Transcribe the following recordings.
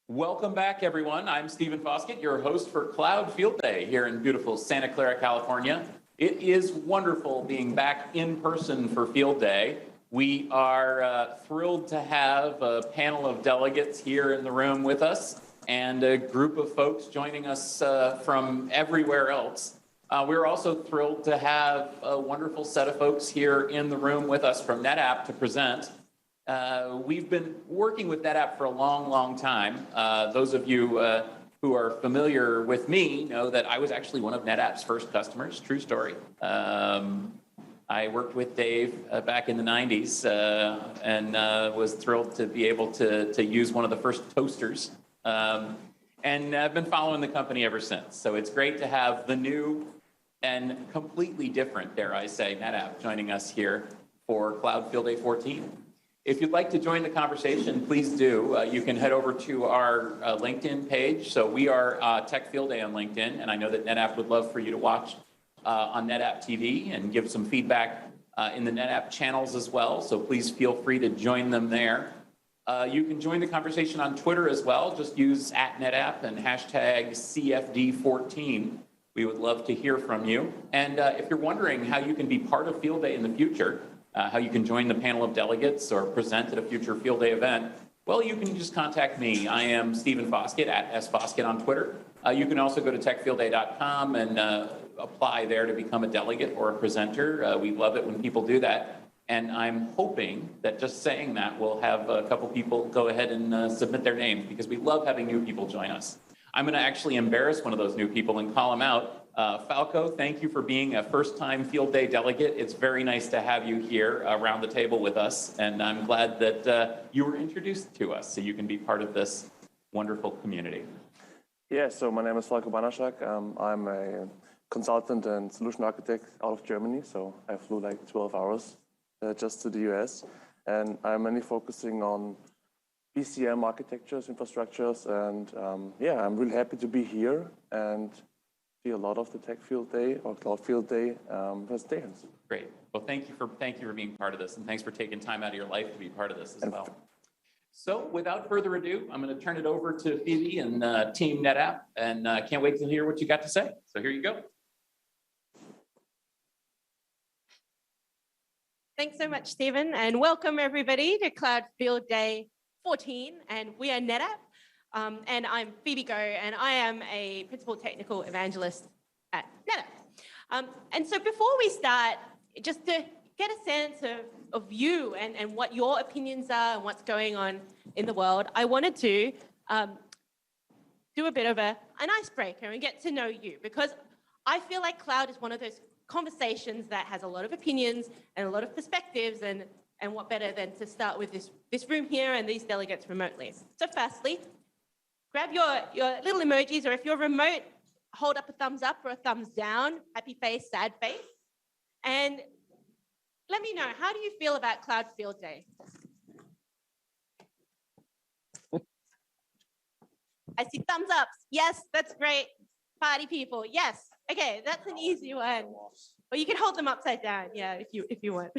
Welcome back, everyone. I'm Stephen Foskett, your host for Cloud Field Day here in beautiful Santa Clara, California. It is wonderful being back in person for Field Day. We are thrilled to have a panel of delegates here in the room with us and a group of folks joining us from everywhere else. We're also thrilled to have a wonderful set of folks here in the room with us from NetApp to present. We've been working with NetApp for a long, long time. Those of you who are familiar with me know that I was actually one of NetApp's first customers, true story. I worked with Dave back in the 90s and was thrilled to be able to use one of the first toasters. And I've been following the company ever since. So it's great to have the new and completely different, dare I say, NetApp joining us here for Cloud Field Day 14. If you'd like to join the conversation, please do. You can head over to our LinkedIn page. So we are Tech Field Day on LinkedIn, and I know that NetApp would love for you to watch on NetApp TV and give some feedback in the NetApp channels as well. So please feel free to join them there. You can join the conversation on Twitter as well. Just use @NetApp and hashtag CFD14. We would love to hear from you. And if you're wondering how you can be part of Field Day in the future, how you can join the panel of delegates or present at a future Field Day event, well, you can just contact me. I am Stephen Foskett, @SFoskett on Twitter. You can also go to techfieldday.com and apply there to become a delegate or a presenter. We love it when people do that. And I'm hoping that just saying that we'll have a couple people go ahead and submit their names, because we love having new people join us. I'm going to actually embarrass one of those new people and call him out. Falco, thank you for being a first-time Field Day delegate. It's very nice to have you here around the table with us, and I'm glad that you were introduced to us so you can be part of this wonderful community. Yeah, so my name is Falco Banaszak. I'm a consultant and solution architect out of Germany, so I flew like 12 hours just to the US, and I'm mainly focusing on BCM architectures, infrastructures, and yeah, I'm really happy to be here and see a lot of the Tech Field Day or Cloud Field Day presentations. Great. Well, thank you for being part of this, and thanks for taking time out of your life to be part of this as well. So, without further ado, I'm going to turn it over to Phoebe and Team NetApp, and can't wait to hear what you got to say. So here you go. Thanks so much, Stephen, and welcome everybody to Cloud Field Day 14, and we are NetApp. And I'm Phoebe Go, and I am a Principal Technical Evangelist at NetApp. And so before we start, just to get a sense of you and what your opinions are and what's going on in the world, I wanted to do a bit of an icebreaker and get to know you, because I feel like cloud is one of those conversations that has a lot of opinions and a lot of perspectives, and what better than to start with this room here and these delegates remotely. So firstly, grab your little emojis, or if you're remote, hold up a thumbs up or a thumbs down, happy face, sad face. And let me know, how do you feel about Cloud Field Day? I see thumbs ups. Yes, that's great. Party people, yes. Okay, that's an easy one. Or you can hold them upside down, yeah, if you want.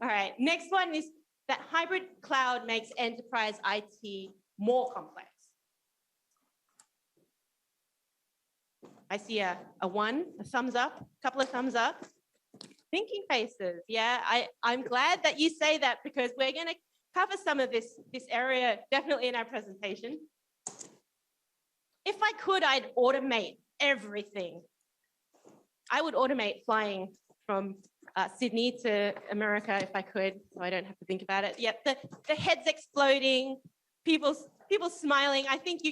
All right, next one is that hybrid cloud makes enterprise IT more complex. I see a one, a thumbs up, a couple of thumbs up. Thinking faces, yeah, I'm glad that you say that, because we're going to cover some of this area definitely in our presentation. If I could, I'd automate everything. I would automate flying from Sydney to America if I could, so I don't have to think about it. Yep, the heads exploding, people smiling. I think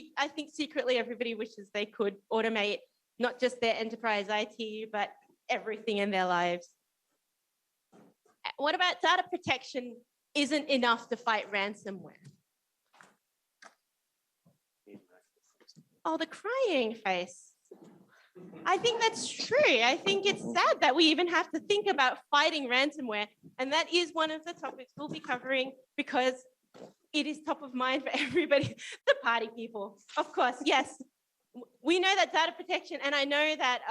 secretly everybody wishes they could automate not just their enterprise IT, but everything in their lives. What about data protection isn't enough to fight ransomware? Oh, the crying face. I think that's true. I think it's sad that we even have to think about fighting ransomware. And that is one of the topics we'll be covering, because it is top of mind for everybody, the party people. Of course, yes. We know that data protection, and I know that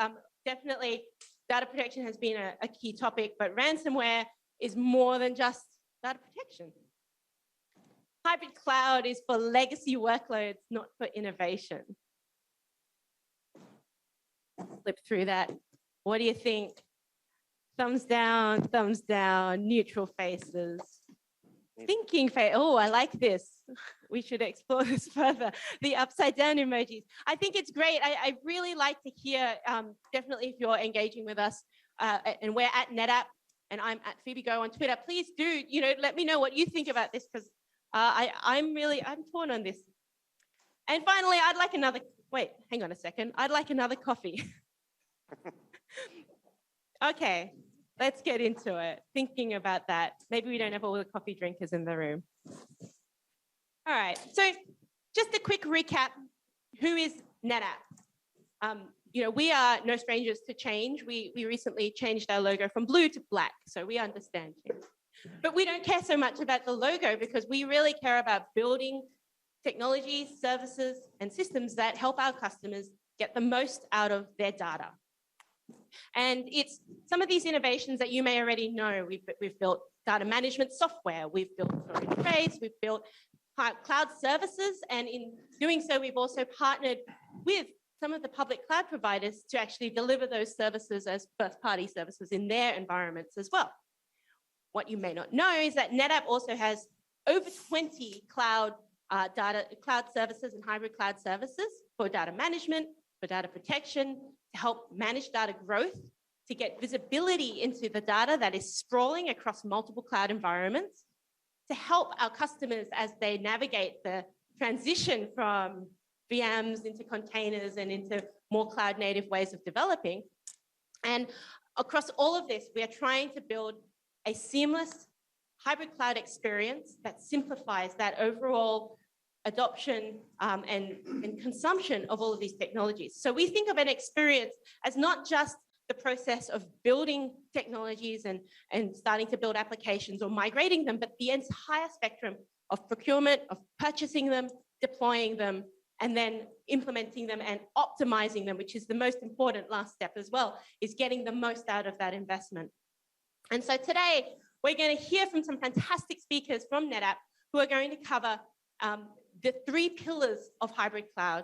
definitely data protection has been a key topic, but ransomware is more than just data protection. hybrid cloud is for legacy workloads, not for innovation. Flip through that. What do you think? Thumbs down, neutral faces. Thinking face. Oh, I like this. We should explore this further. The upside down emojis. I think it's great. I really like to hear, definitely if you're engaging with us, and we're at Netapp, and I'm at Phoebe Go on Twitter. Please do, let me know what you think about this, because I'm torn on this. And finally, wait, hang on a second. I'd like another coffee. Okay, let's get into it. Thinking about that. Maybe we don't have all the coffee drinkers in the room. All right, so just a quick recap. Who is Netapp? We are no strangers to change. We recently changed our logo from blue to black, so we understand change. But we don't care so much about the logo because we really care about building technologies, services, and systems that help our customers get the most out of their data. And it's some of these innovations that you may already know. We've built data management software, we've built storage arrays, we've built cloud services, and in doing so, we've also partnered with some of the public cloud providers to actually deliver those services as first-party services in their environments as well. What you may not know is that Netapp also has over 20 cloud services and hybrid cloud services for data management, for data protection, to help manage data growth, to get visibility into the data that is sprawling across multiple cloud environments, to help our customers as they navigate the transition from VMs into containers and into more cloud native ways of developing. And across all of this, we are trying to build a seamless hybrid cloud experience that simplifies that overall adoption and consumption of all of these technologies. So we think of an experience as not just the process of building technologies and starting to build applications or migrating them, but the entire spectrum of procurement, of purchasing them, deploying them, and then implementing them and optimizing them, which is the most important last step as well, is getting the most out of that investment. And so today, we're going to hear from some fantastic speakers from Netapp who are going to cover the 3 pillars of hybrid cloud.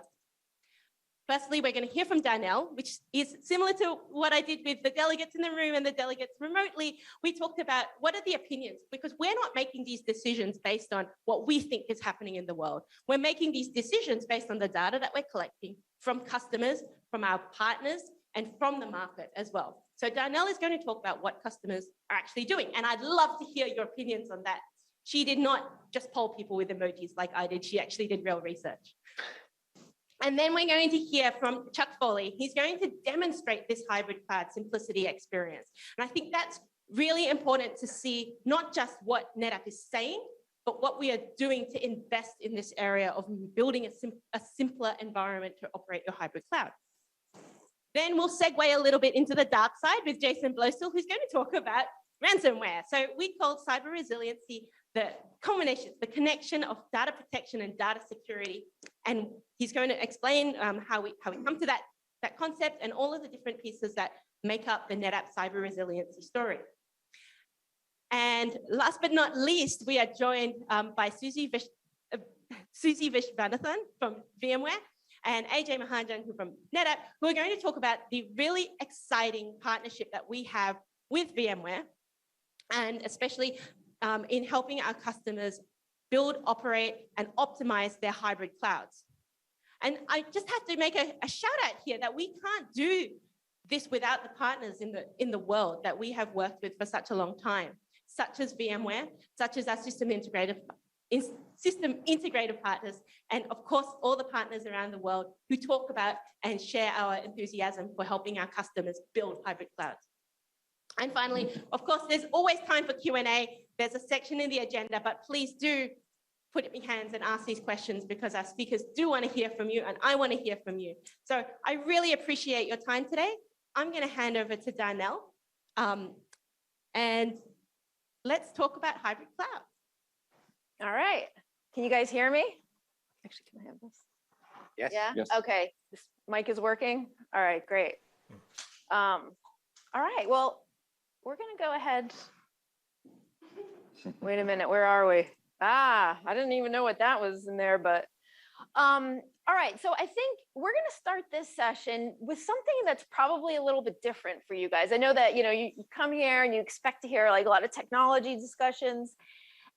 Firstly, we're going to hear from Darnell, which is similar to what I did with the delegates in the room and the delegates remotely. We talked about what are the opinions, because we're not making these decisions based on what we think is happening in the world. We're making these decisions based on the data that we're collecting from customers, from our partners, and from the market as well. So Darnell is going to talk about what customers are actually doing, and I'd love to hear your opinions on that. She did not just poll people with emojis like I did. She actually did real research. And then we're going to hear from Chuck Foley. He's going to demonstrate this hybrid cloud simplicity experience. And I think that's really important to see not just what Netapp is saying, but what we are doing to invest in this area of building a simpler environment to operate your hybrid cloud. Then we'll segue a little bit into the dark side with Jason Blowstill, who's going to talk about ransomware. So we call cyber resiliency the combination, the connection of data protection and data security. And he's going to explain how we come to that concept and all of the different pieces that make up the Netapp cyber resiliency story. And last but not least, we are joined by Susie Vishwanathan from VMware and AJ Mahanjan from Netapp, who are going to talk about the really exciting partnership that we have with VMware, and especially in helping our customers build, operate, and optimize their hybrid clouds. And I just have to make a shout out here that we can't do this without the partners in the world that we have worked with for such a long time, such as VMware, such as our system integrator partners, and of course, all the partners around the world who talk about and share our enthusiasm for helping our customers build hybrid clouds. And finally, of course, there's always time for Q&A. There's a section in the agenda, but please do put up your hands and ask these questions because our speakers do want to hear from you and I want to hear from you. So I really appreciate your time today. I'm going to hand over to Darnell and let's talk about hybrid cloud. All right. Can you guys hear me? Actually, can I have this? Yes. Yeah? Yes. Okay. This mic is working. All right, great. All right. Well, we're going to go ahead. Wait a minute. Where are we? Ah, I didn't even know what that was in there, but all right. So I think we're going to start this session with something that's probably a little bit different for you guys. I know that, you come here and you expect to hear like a lot of technology discussions.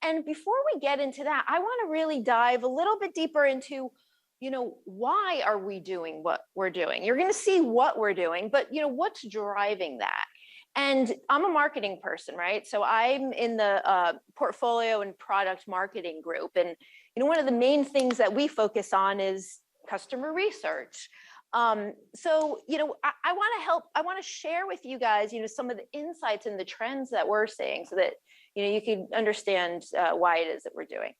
And before we get into that, I want to really dive a little bit deeper into, why are we doing what we're doing? You're going to see what we're doing, but, what's driving that? And I'm a marketing person, right? So I'm in the portfolio and product marketing group. And, one of the main things that we focus on is customer research. So, I want to help, I want to share with you guys, some of the insights and the trends that we're seeing so that, you can understand why it is that we're doing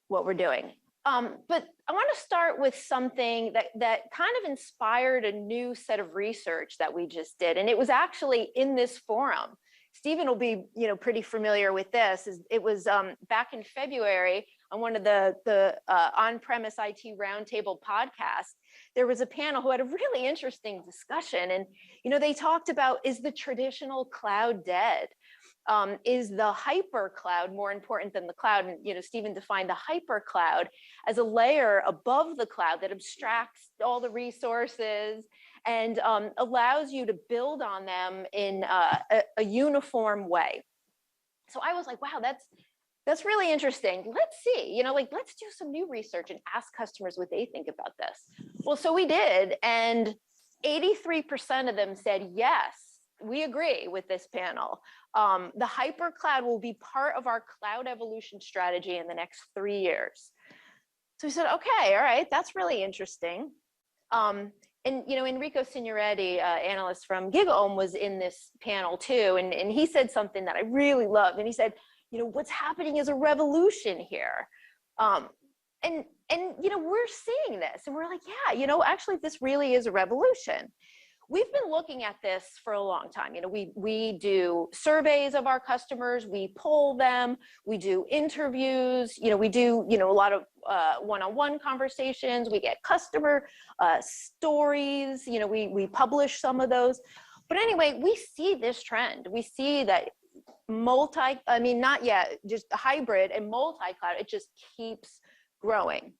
what we're doing. But I want to start with something that kind of inspired a new set of research that we just did. And it was actually in this forum. Stephen will be, pretty familiar with this. It was back in February on one of the on-premise IT roundtable podcasts. There was a panel who had a really interesting discussion. And, they talked about, is the traditional cloud dead? Is the hyper cloud more important than the cloud? And, Stephen defined the hyper cloud as a layer above the cloud that abstracts all the resources and allows you to build on them in a uniform way. So I was like, wow, that's really interesting. Let's see, let's do some new research and ask customers what they think about this. Well, so we did, and 83% of them said, yes, we agree with this panel. The hyper cloud will be part of our cloud evolution strategy in the next 3 years. So we said, okay, all right, that's really interesting. And, Enrico Signoretti, analyst from GigaOM, was in this panel too. And he said something that I really loved. And he said, what's happening is a revolution here. And we're seeing this and we're like, yeah, actually this really is a revolution. We've been looking at this for a long time. We do surveys of our customers, we poll them, we do interviews, we do, a lot of one-on-one conversations, we get customer stories, we publish some of those. But anyway, we see this trend. We see that not yet, just hybrid and multi-cloud, it just keeps growing.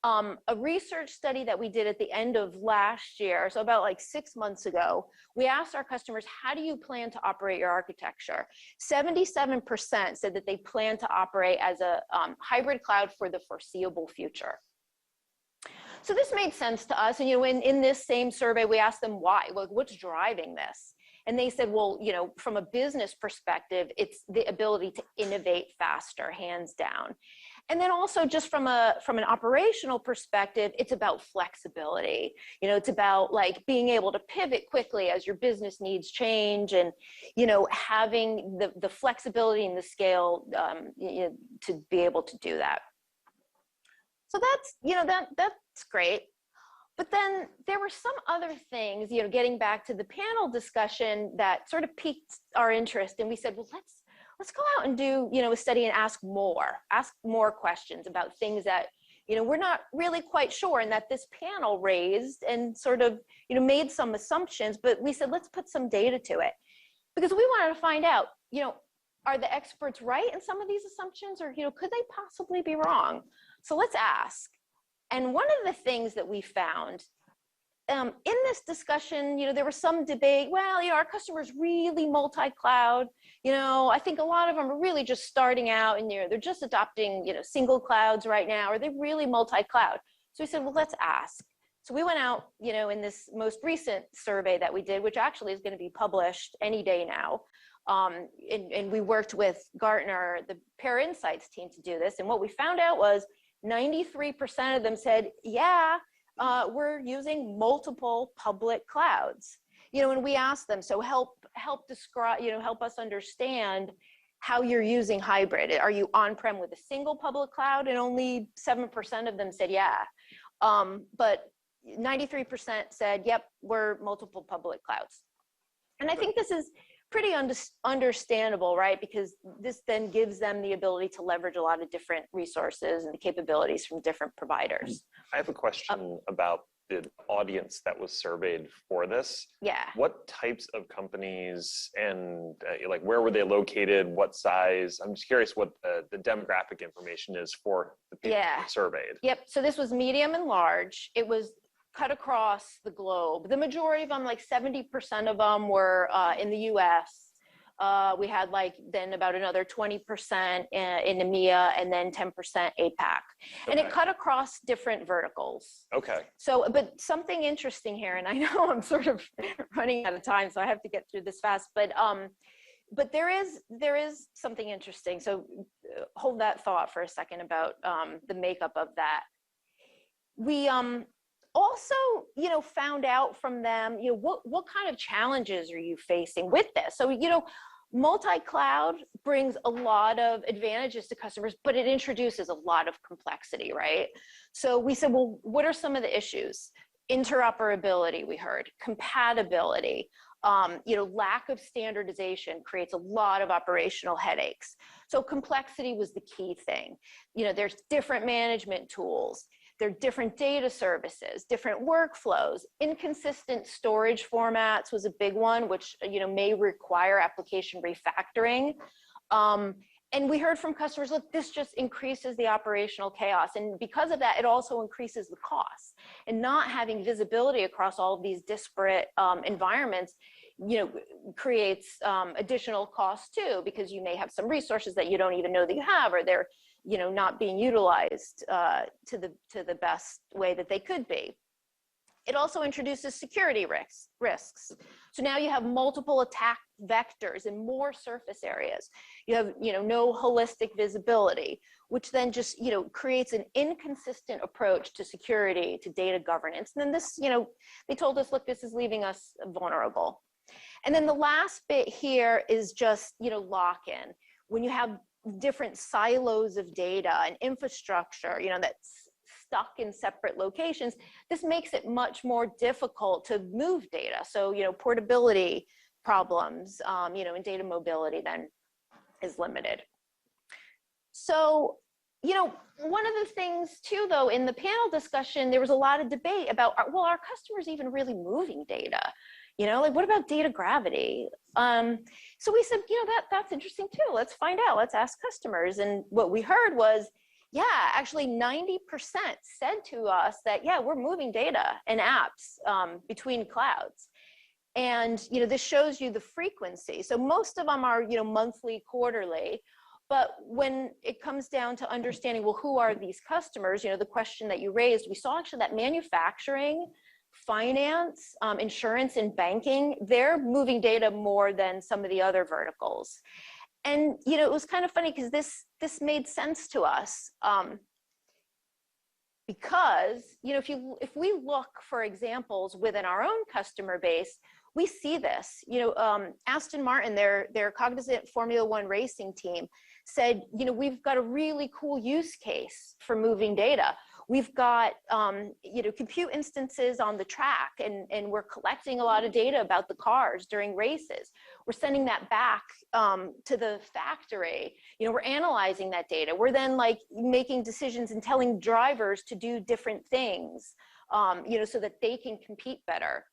A research study that we did at the end of last year, so about like 6 months ago, we asked our customers, how do you plan to operate your architecture? 77% said that they plan to operate as a hybrid cloud for the foreseeable future. So this made sense to us. And, in this same survey, we asked them why, what's driving this? And they said, well, from a business perspective, it's the ability to innovate faster, hands down. And then also just from an operational perspective, it's about flexibility. It's about like being able to pivot quickly as your business needs change and, having the flexibility and the scale to be able to do that. So that's, that's great. But then there were some other things, getting back to the panel discussion that sort of piqued our interest. And we said, well, let's go out and do, a study and ask more questions about things that, we're not really quite sure and that this panel raised and sort of, made some assumptions, but we said, let's put some data to it because we wanted to find out, are the experts right in some of these assumptions or, could they possibly be wrong? So let's ask. And one of the things that we found in this discussion, there was some debate, well, our customers really multi-cloud. I think a lot of them are really just starting out and they're just adopting, single clouds right now. Are they really multi-cloud? So we said, well, let's ask. So we went out, in this most recent survey that we did, which actually is going to be published any day now. And we worked with Gartner, the Pair Insights team to do this. And what we found out was 93% of them said, yeah, we're using multiple public clouds. And we asked them, so help describe, help us understand how you're using hybrid. Are you on-prem with a single public cloud? And only 7% of them said, yeah. But 93% said, yep, we're multiple public clouds. And I think this is pretty understandable, right? Because this then gives them the ability to leverage a lot of different resources and capabilities from different providers. I have a question about the audience that was surveyed for this. Yeah. What types of companies and like where were they located? What size? I'm just curious what the demographic information is for the people who were surveyed. Yep. So this was medium and large. It was cut across the globe. The majority of them, like 70% of them, were in the US. We had like then about another 20% in EMEA and then 10% APAC. And it cut across different verticals. Okay. So, but something interesting here, and I know I'm sort of running out of time, so I have to get through this fast, but there is something interesting. So hold that thought for a second about the makeup of that. We also, found out from them, what kind of challenges are you facing with this? So, multi-cloud brings a lot of advantages to customers, but it introduces a lot of complexity, right? So we said, well, what are some of the issues? Interoperability, we heard, compatibility, lack of standardization creates a lot of operational headaches. So complexity was the key thing. There's different management tools. There are different data services, different workflows, inconsistent storage formats was a big one, which may require application refactoring. And we heard from customers, look, this just increases the operational chaos. And because of that, it also increases the costs. And not having visibility across all of these disparate environments, creates additional costs too, because you may have some resources that you don't even know that you have, or they're not being utilized to the best way that they could be. It also introduces security risks. So now you have multiple attack vectors in more surface areas. You have, no holistic visibility, which then just, creates an inconsistent approach to security, to data governance. And then this, they told us, look, this is leaving us vulnerable. And then the last bit here is just, lock-in. When you have different silos of data and infrastructure, that's stuck in separate locations, this makes it much more difficult to move data. So, portability problems, and data mobility then is limited. So, one of the things too, though, in the panel discussion, there was a lot of debate about, well, are customers even really moving data? Like what about data gravity? So we said, that's interesting too. Let's find out. Let's ask customers. And what we heard was, yeah, actually 90% said to us that, yeah, we're moving data and apps between clouds. And, this shows you the frequency. So most of them are, monthly, quarterly. But when it comes down to understanding, well, who are these customers? The question that you raised, we saw actually that manufacturing, finance, insurance, and banking, they're moving data more than some of the other verticals. And, it was kind of funny because this made sense to us. Because, if we look for examples within our own customer base, we see this. Aston Martin, their cognizant Formula One racing team said, we've got a really cool use case for moving data. We've got, compute instances on the track, and we're collecting a lot of data about the cars during races. We're sending that back to the factory. We're analyzing that data. We're then making decisions and telling drivers to do different things, so that they can compete better.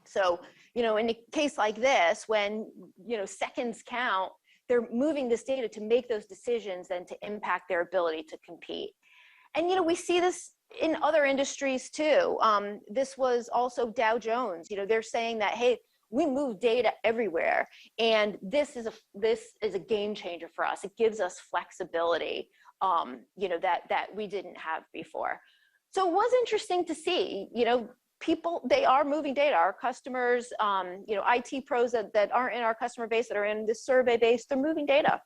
So, in a case like this, when, seconds count, they're moving this data to make those decisions and to impact their ability to compete. And, we see this in other industries too. This was also Dow Jones. They're saying that, hey, we move data everywhere, and this is a game changer for us. It gives us flexibility, that we didn't have before. So it was interesting to see, people, they are moving data. Our customers, IT pros that aren't in our customer base, that are in this survey base, they're moving data.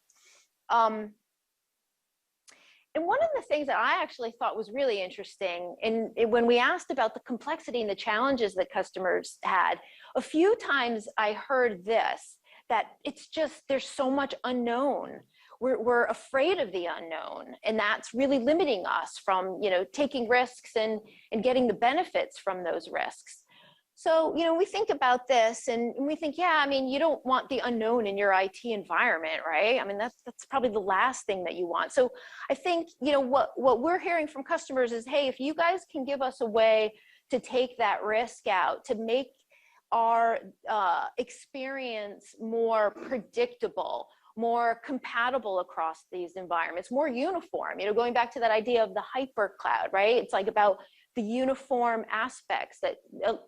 And one of the things that I actually thought was really interesting, and when we asked about the complexity and the challenges that customers had, a few times I heard this, that it's just, there's so much unknown. We're afraid of the unknown, and that's really limiting us from, taking risks and getting the benefits from those risks. So, we think about this and we think, yeah, you don't want the unknown in your IT environment, right? That's probably the last thing that you want. So I think, what we're hearing from customers is, hey, if you guys can give us a way to take that risk out, to make our experience more predictable, more compatible across these environments, more uniform. You know, going back to that idea of the hyper cloud, right? It's like about the uniform aspects that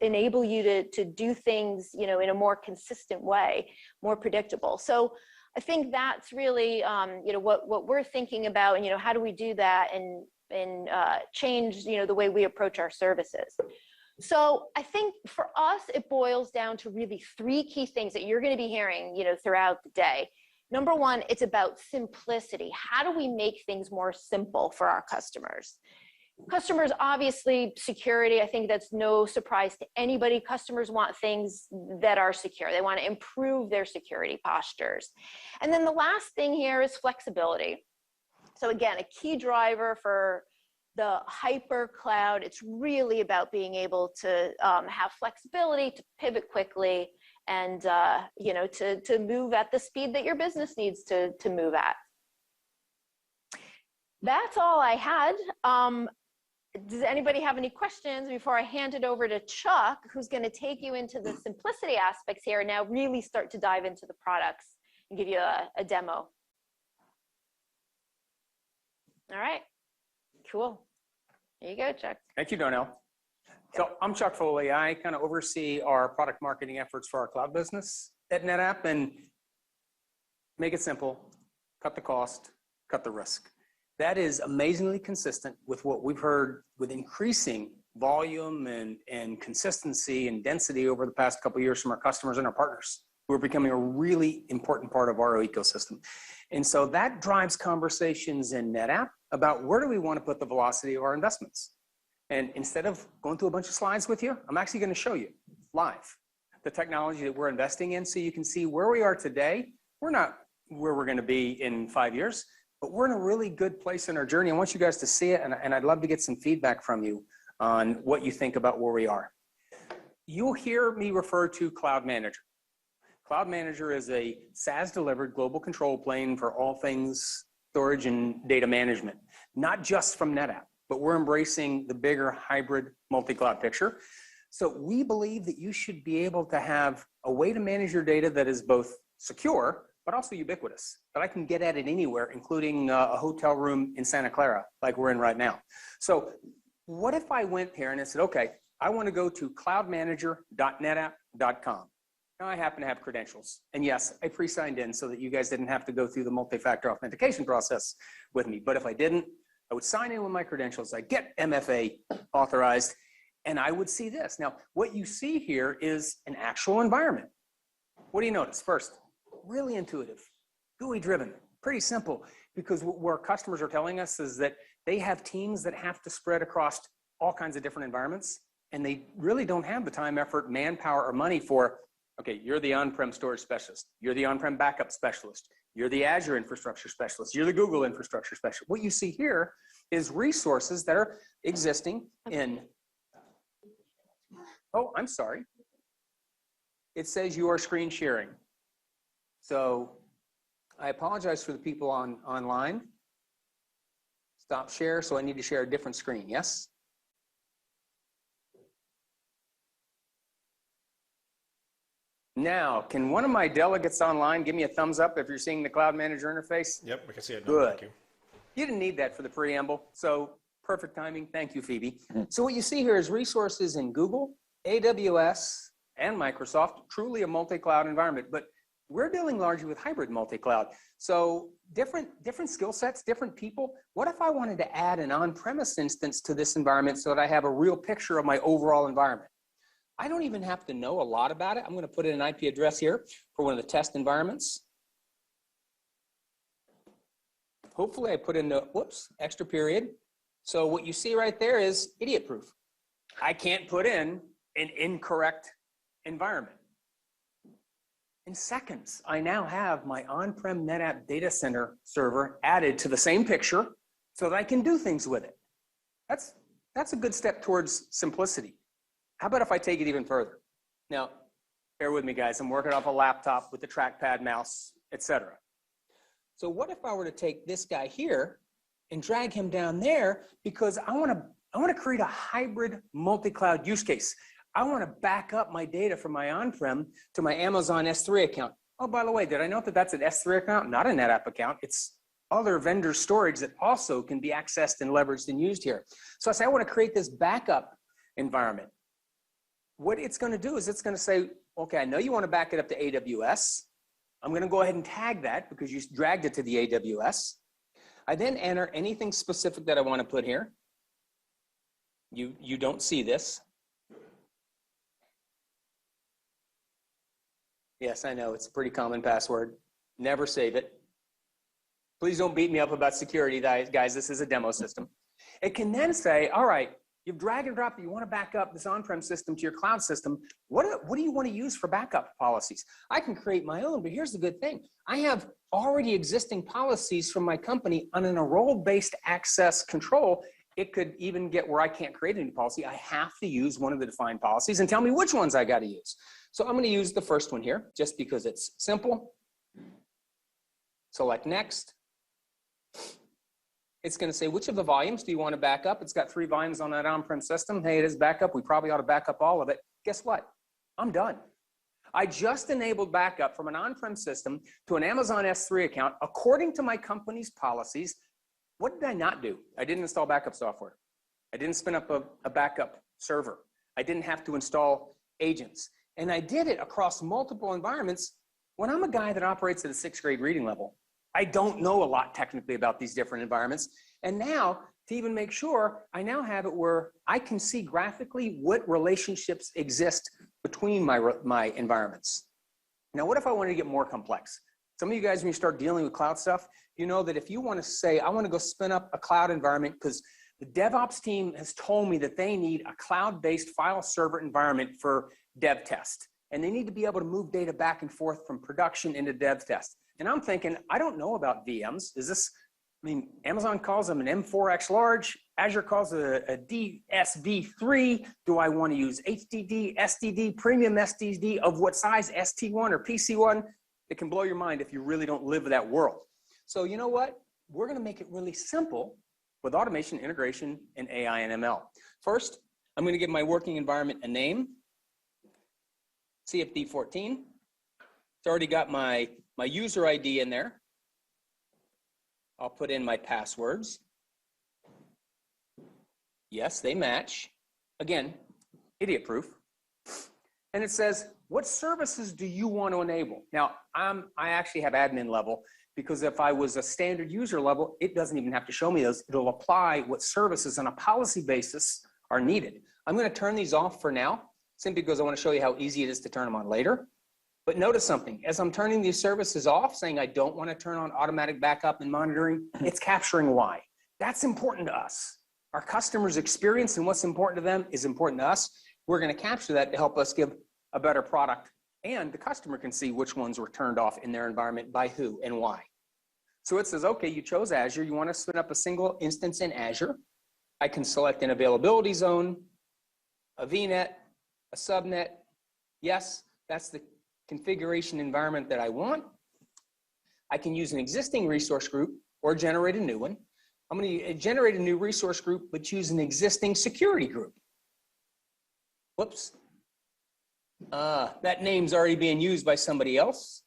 enable you to do things, you know, in a more consistent way, more predictable. So I think that's really, you know, what we're thinking about, and, you know, how do we do that and change, you know, the way we approach our services. So I think for us, it boils down to really three key things that you're going to be hearing, you know, throughout the day. Number one, it's about simplicity. How do we make things more simple for our customers? Customers, obviously, security, I think that's no surprise to anybody. Customers want things that are secure. They want to improve their security postures. And then the last thing here is flexibility. So again, a key driver for the hyper cloud, it's really about being able to have flexibility, to pivot quickly, and you know, to move at the speed that your business needs to move at. That's all I had. Does anybody have any questions before I hand it over to Chuck, who's going to take you into the simplicity aspects here and now really start to dive into the products and give you a demo? All right, cool. There you go, Chuck. Thank you, Darnell. So I'm Chuck Foley. I kind of oversee our product marketing efforts for our cloud business at NetApp, and make it simple, cut the cost, cut the risk. That is amazingly consistent with what we've heard with increasing volume and consistency and density over the past couple of years from our customers and our partners, who are becoming a really important part of our ecosystem. And so that drives conversations in NetApp about where do we want to put the velocity of our investments. And instead of going through a bunch of slides with you, I'm actually going to show you live the technology that we're investing in, so you can see where we are today. We're not where we're going to be in 5 years, but we're in a really good place in our journey. I want you guys to see it, and I'd love to get some feedback from you on what you think about where we are. You'll hear me refer to Cloud Manager. Cloud Manager is a SaaS-delivered global control plane for all things storage and data management, not just from NetApp, but we're embracing the bigger hybrid multi-cloud picture. So we believe that you should be able to have a way to manage your data that is both secure, but also ubiquitous, that I can get at it anywhere, including a hotel room in Santa Clara, like we're in right now. So what if I went here and I said, okay, I want to go to cloudmanager.netapp.com. Now I happen to have credentials. And yes, I pre-signed in so that you guys didn't have to go through the multi-factor authentication process with me. But if I didn't, I would sign in with my credentials. I get MFA authorized, and I would see this. Now, what you see here is an actual environment. What do you notice? First, really intuitive, GUI driven, pretty simple, because what our customers are telling us is that they have teams that have to spread across all kinds of different environments, and they really don't have the time, effort, manpower, or money for, okay, you're the on-prem storage specialist, you're the on-prem backup specialist, you're the Azure infrastructure specialist, you're the Google infrastructure specialist. What you see here is resources that are existing in, oh, I'm sorry. It says you are screen sharing. So I apologize for the people online. Stop share, so I need to share a different screen, yes? Now, can one of my delegates online give me a thumbs up if you're seeing the Cloud Manager interface? Yep, we can see it. Good. Thank you. You didn't need that for the preamble, so perfect timing. Thank you, Phoebe. So what you see here is resources in Google, AWS, and Microsoft, truly a multi-cloud environment, but we're dealing largely with hybrid multi-cloud. So different skill sets, different people. What if I wanted to add an on-premise instance to this environment so that I have a real picture of my overall environment? I don't even have to know a lot about it. I'm going to put in an IP address here for one of the test environments. Hopefully I put in the, whoops, extra period. So what you see right there is idiot proof. I can't put in an incorrect environment. In seconds, I now have my on-prem NetApp data center server added to the same picture so that I can do things with it. That's a good step towards simplicity. How about if I take it even further? Now, bear with me, guys. I'm working off a laptop with the trackpad, mouse, etc. So what if I were to take this guy here and drag him down there, because I want I want to create a hybrid multi-cloud use case. I want to back up my data from my on-prem to my Amazon S3 account. Oh, by the way, did I note that that's an S3 account, not a NetApp account? It's other vendor storage that also can be accessed and leveraged and used here. So I say, I want to create this backup environment. What it's going to do is it's going to say, okay, I know you want to back it up to AWS. I'm going to go ahead and tag that because you dragged it to the AWS. I then enter anything specific that I want to put here. You don't see this. Yes, I know, it's a pretty common password. Never save it. Please don't beat me up about security, guys. This is a demo system. It can then say, all right, you've drag and dropped, you want to back up this on-prem system to your cloud system. What do you want to use for backup policies? I can create my own, but here's the good thing. I have already existing policies from my company on a role-based access control. It could even get where I can't create any policy. I have to use one of the defined policies and tell me which ones I got to use. So I'm going to use the first one here just because it's simple. Select next. It's going to say, which of the volumes do you want to back up? It's got 3 volumes on that on-prem system. Hey, it is backup. We probably ought to back up all of it. Guess what? I'm done. I just enabled backup from an on-prem system to an Amazon S3 account according to my company's policies. What did I not do? I didn't install backup software. I didn't spin up a backup server. I didn't have to install agents. And I did it across multiple environments. When I'm a guy that operates at a 6th grade reading level, I don't know a lot technically about these different environments. And now, to even make sure, I now have it where I can see graphically what relationships exist between my environments. Now, what if I wanted to get more complex? Some of you guys, when you start dealing with cloud stuff, you know that if you want to say, I want to go spin up a cloud environment because the DevOps team has told me that they need a cloud-based file server environment for dev test. And they need to be able to move data back and forth from production into dev test. And I'm thinking, I don't know about VMs. Is this, I mean, Amazon calls them an M4X large. Azure calls it a DSV3. Do I want to use HDD, SDD, premium SDD of what size, ST1 or PC1? It can blow your mind if you really don't live that world. So you know what? We're going to make it really simple with automation, integration, and AI and ML. First, I'm going to give my working environment a name, CFD14. It's already got my user ID in there. I'll put in my passwords. Yes, they match. Again, idiot proof. And it says, what services do you want to enable? Now, I actually have admin level because if I was a standard user level, it doesn't even have to show me those. It'll apply what services on a policy basis are needed. I'm going to turn these off for now, simply because I want to show you how easy it is to turn them on later. But notice something, as I'm turning these services off, saying I don't want to turn on automatic backup and monitoring, it's capturing why. That's important to us. Our customers' experience and what's important to them is important to us. We're going to capture that to help us give a better product, and the customer can see which ones were turned off in their environment by who and why. So it says, okay, you chose Azure. You want to spin up a single instance in Azure. I can select an availability zone, a VNet, a subnet. Yes, that's the configuration environment that I want. I can use an existing resource group or generate a new one. I'm going to generate a new resource group, but choose an existing security group. Whoops. That name's already being used by somebody else.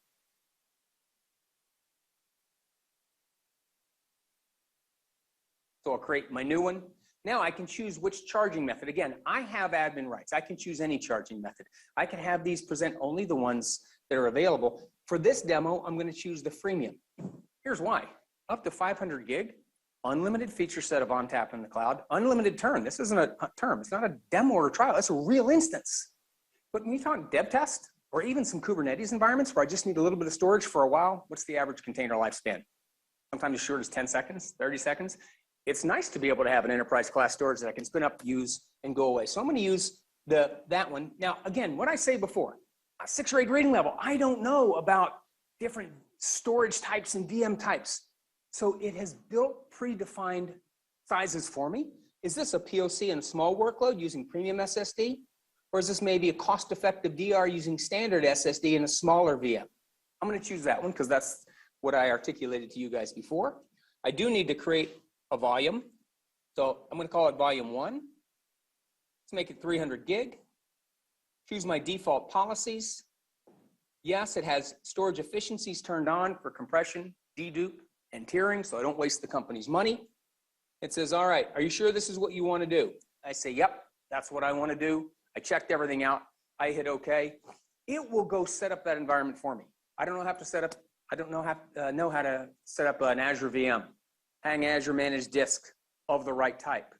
So I'll create my new one. Now I can choose which charging method. Again, I have admin rights. I can choose any charging method. I can have these present only the ones that are available. For this demo, I'm going to choose the freemium. Here's why. Up to 500 gig, unlimited feature set of ONTAP in the cloud, unlimited term. This isn't a term. It's not a demo or a trial. It's a real instance. But when you talk dev test or even some Kubernetes environments where I just need a little bit of storage for a while, what's the average container lifespan? Sometimes as short as 10 seconds, 30 seconds. It's nice to be able to have an enterprise class storage that I can spin up, use, and go away. So I'm going to use that one. Now, again, what I say before, a 6th grade reading level, I don't know about different storage types and VM types. So it has built predefined sizes for me. Is this a POC and a small workload using premium SSD? Or is this maybe a cost-effective DR using standard SSD and a smaller VM? I'm going to choose that one because that's what I articulated to you guys before. I do need to create a volume. So I'm going to call it volume 1. Let's make it 300 gig. Choose my default policies. Yes, it has storage efficiencies turned on for compression, dedupe, and tiering, so I don't waste the company's money. It says, all right, are you sure this is what you want to do? I say, yep, that's what I want to do. I checked everything out. I hit OK. It will go set up that environment for me. I don't know how to set up. I don't know how to set up an Azure VM, hang Azure managed disk of the right type,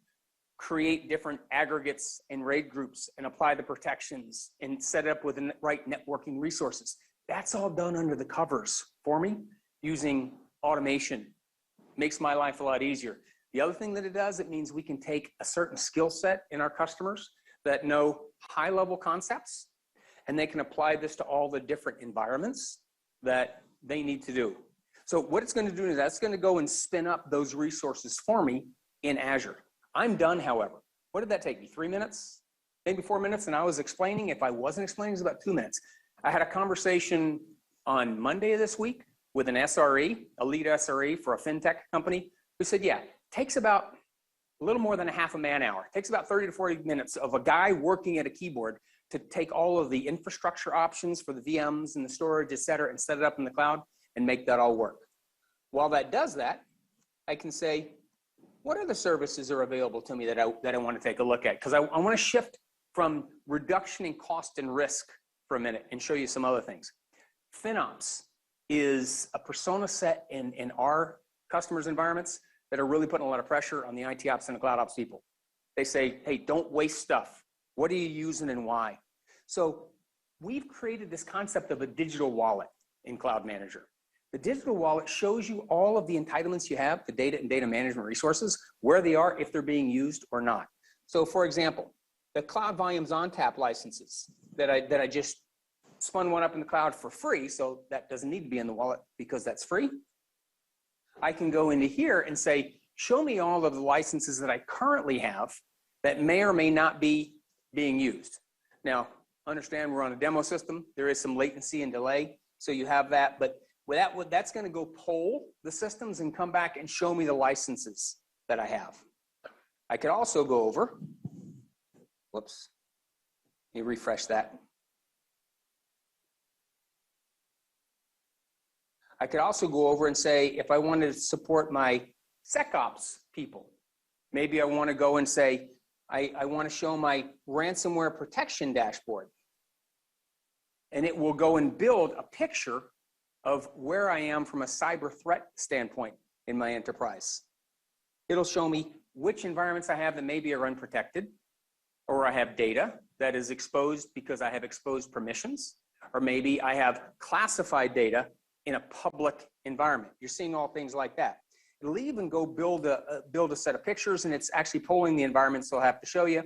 create different aggregates and RAID groups and apply the protections and set it up with the right networking resources. That's all done under the covers for me using automation. Makes my life a lot easier. The other thing that it does, it means we can take a certain skill set in our customers that know high-level concepts, and they can apply this to all the different environments that they need to do. So what it's going to do is that's going to go and spin up those resources for me in Azure. I'm done, however. What did that take me? 3 minutes? Maybe 4 minutes? And I was explaining. If I wasn't explaining, it was about 2 minutes. I had a conversation on Monday of this week with an SRE, a lead SRE for a fintech company, who said, yeah, it takes about a little more than a half a man hour. It takes about 30 to 40 minutes of a guy working at a keyboard to take all of the infrastructure options for the VMs and the storage, et cetera, and set it up in the cloud and make that all work. While that does that, I can say, what other services are available to me that I want to take a look at? Because I want to shift from reduction in cost and risk for a minute and show you some other things. FinOps is a persona set in our customers' environments that are really putting a lot of pressure on the IT ops and the cloud ops people. They say, hey, don't waste stuff. What are you using and why? So we've created this concept of a digital wallet in Cloud Manager. The digital wallet shows you all of the entitlements you have, the data and data management resources, where they are, if they're being used or not. So for example, the Cloud Volumes ONTAP licenses that I just spun one up in the cloud for free, so that doesn't need to be in the wallet because that's free. I can go into here and say, show me all of the licenses that I currently have that may or may not be being used. Now, understand we're on a demo system. There is some latency and delay, so you have that, but that's going to go poll the systems and come back and show me the licenses that I have. I could also go over, whoops, let me refresh that. I could also go over and say, if I wanted to support my SecOps people, maybe I want to go and say, I want to show my ransomware protection dashboard. And it will go and build a picture of where I am from a cyber threat standpoint in my enterprise. It'll show me which environments I have that maybe are unprotected, or I have data that is exposed because I have exposed permissions, or maybe I have classified data in a public environment. You're seeing all things like that. It'll even go build a set of pictures, and it's actually polling the environment, so I'll have to show you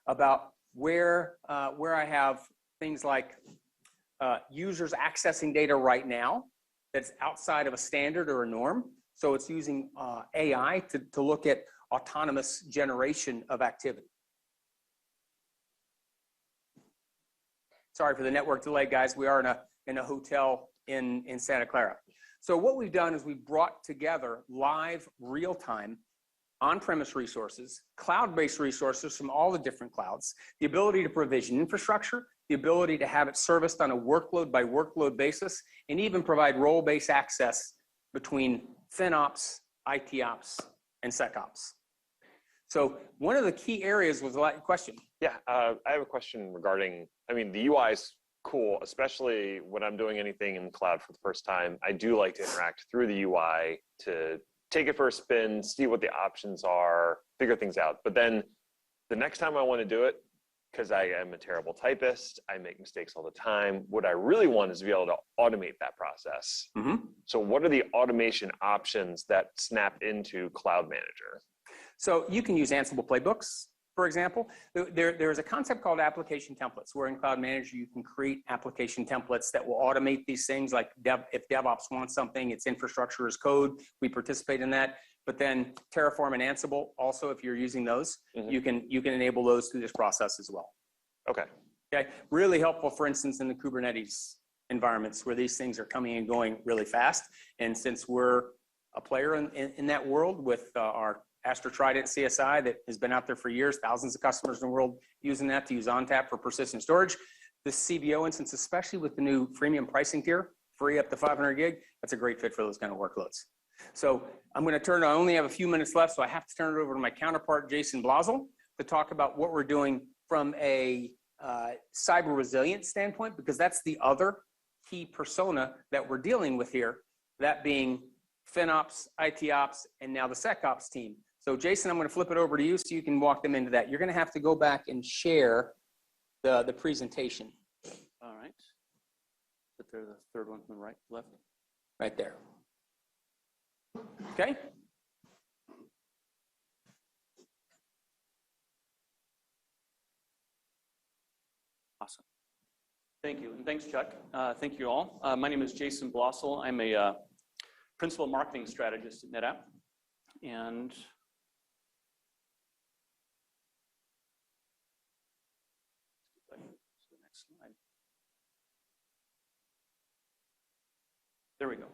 about where I have things like users accessing data right now that's outside of a standard or a norm. So it's using AI to look at autonomous generation of activity. Sorry for the network delay, guys. We are in a hotel in Santa Clara. So what we've done is we've brought together live, real-time, on-premise resources, cloud-based resources from all the different clouds, the ability to provision infrastructure, the ability to have it serviced on a workload by workload basis, and even provide role-based access between FinOps, ITOps, and SecOps. So one of the key areas was a question. Yeah, I have a question regarding, the UI is cool, especially when I'm doing anything in the cloud for the first time. I do like to interact through the UI to take it for a spin, see what the options are, figure things out. But then the next time I want to do it, because I am a terrible typist, I make mistakes all the time. What I really want is to be able to automate that process. Mm-hmm. So what are the automation options that snap into Cloud Manager? So you can use Ansible playbooks, for example. There's a concept called application templates, where in Cloud Manager you can create application templates that will automate these things. Like if DevOps wants something, its infrastructure as code, we participate in that. But then Terraform and Ansible, also, if you're using those, mm-hmm. you can enable those through this process as well. Okay. Okay. Really helpful, for instance, in the Kubernetes environments where these things are coming and going really fast. And since we're a player in that world with our Astra Trident CSI that has been out there for years, thousands of customers in the world using that to use ONTAP for persistent storage. The CVO instance, especially with the new freemium pricing tier, free up to 500 gig, that's a great fit for those kind of workloads. So I'm going to I only have a few minutes left, so I have to turn it over to my counterpart, Jason Blazel, to talk about what we're doing from a cyber resilience standpoint, because that's the other key persona that we're dealing with here, that being FinOps, ITOps, and now the SecOps team. So Jason, I'm going to flip it over to you so you can walk them into that. You're going to have to go back and share the presentation. All right. But they're the third one from the right, left. Right there. Okay. Awesome. Thank you, and thanks, Chuck. Thank you all. My name is Jason Blossel. I'm a principal marketing strategist at NetApp, and next slide. There we go.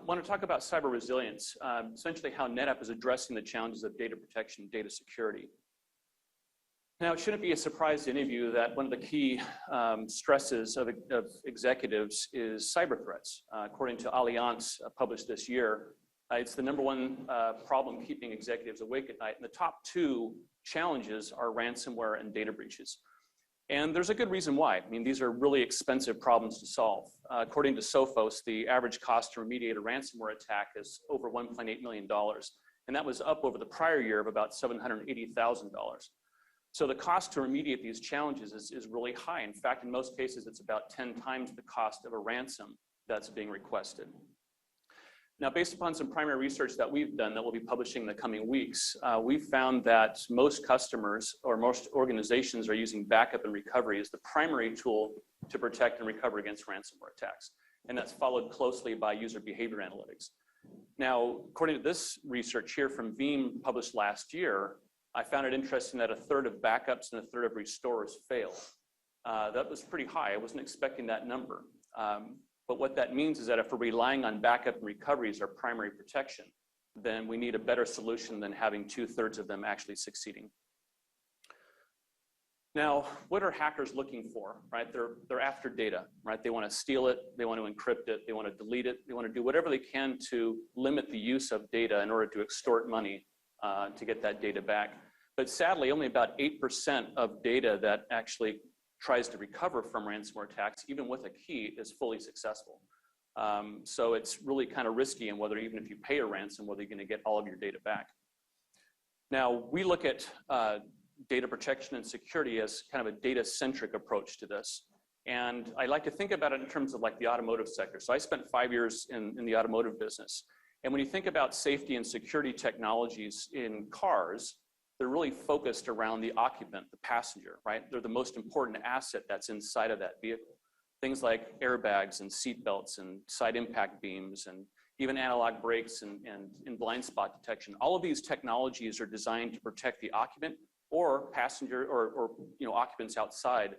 Want to talk about cyber resilience, essentially how NetApp is addressing the challenges of data protection, data security. Now, it shouldn't be a surprise to any of you that one of the key stresses of executives is cyber threats. According to Allianz, published this year, it's the #1 problem keeping executives awake at night. And the top 2 challenges are ransomware and data breaches. And there's a good reason why. I mean, these are really expensive problems to solve. According to Sophos, the average cost to remediate a ransomware attack is over $1.8 million. And that was up over the prior year of about $780,000. So the cost to remediate these challenges is really high. In fact, in most cases, it's about 10 times the cost of a ransom that's being requested. Now, based upon some primary research that we've done that we'll be publishing in the coming weeks, we've found that most customers or most organizations are using backup and recovery as the primary tool to protect and recover against ransomware attacks. And that's followed closely by user behavior analytics. Now, according to this research here from Veeam published last year, I found it interesting that 1/3 of backups and 1/3 of restorers fail. That was pretty high. I wasn't expecting that number. But what that means is that if we're relying on backup and recovery as our primary protection, then we need a better solution than having 2/3 of them actually succeeding. Now, what are hackers looking for, right? They're after data, right? They want to steal it, they want to encrypt it, they want to delete it, they want to do whatever they can to limit the use of data in order to extort money to get that data back. But sadly, only about 8% of data that actually tries to recover from ransomware attacks, even with a key, is fully successful. So it's really kind of risky in whether, even if you pay a ransom, whether you're going to get all of your data back. Now, we look at data protection and security as kind of a data-centric approach to this. And I like to think about it in terms of like the automotive sector. So I spent 5 years in the automotive business. And when you think about safety and security technologies in cars, they're really focused around the occupant, the passenger, right? They're the most important asset that's inside of that vehicle. Things like airbags and seat belts and side impact beams and even analog brakes and blind spot detection. All of these technologies are designed to protect the occupant or passenger or occupants outside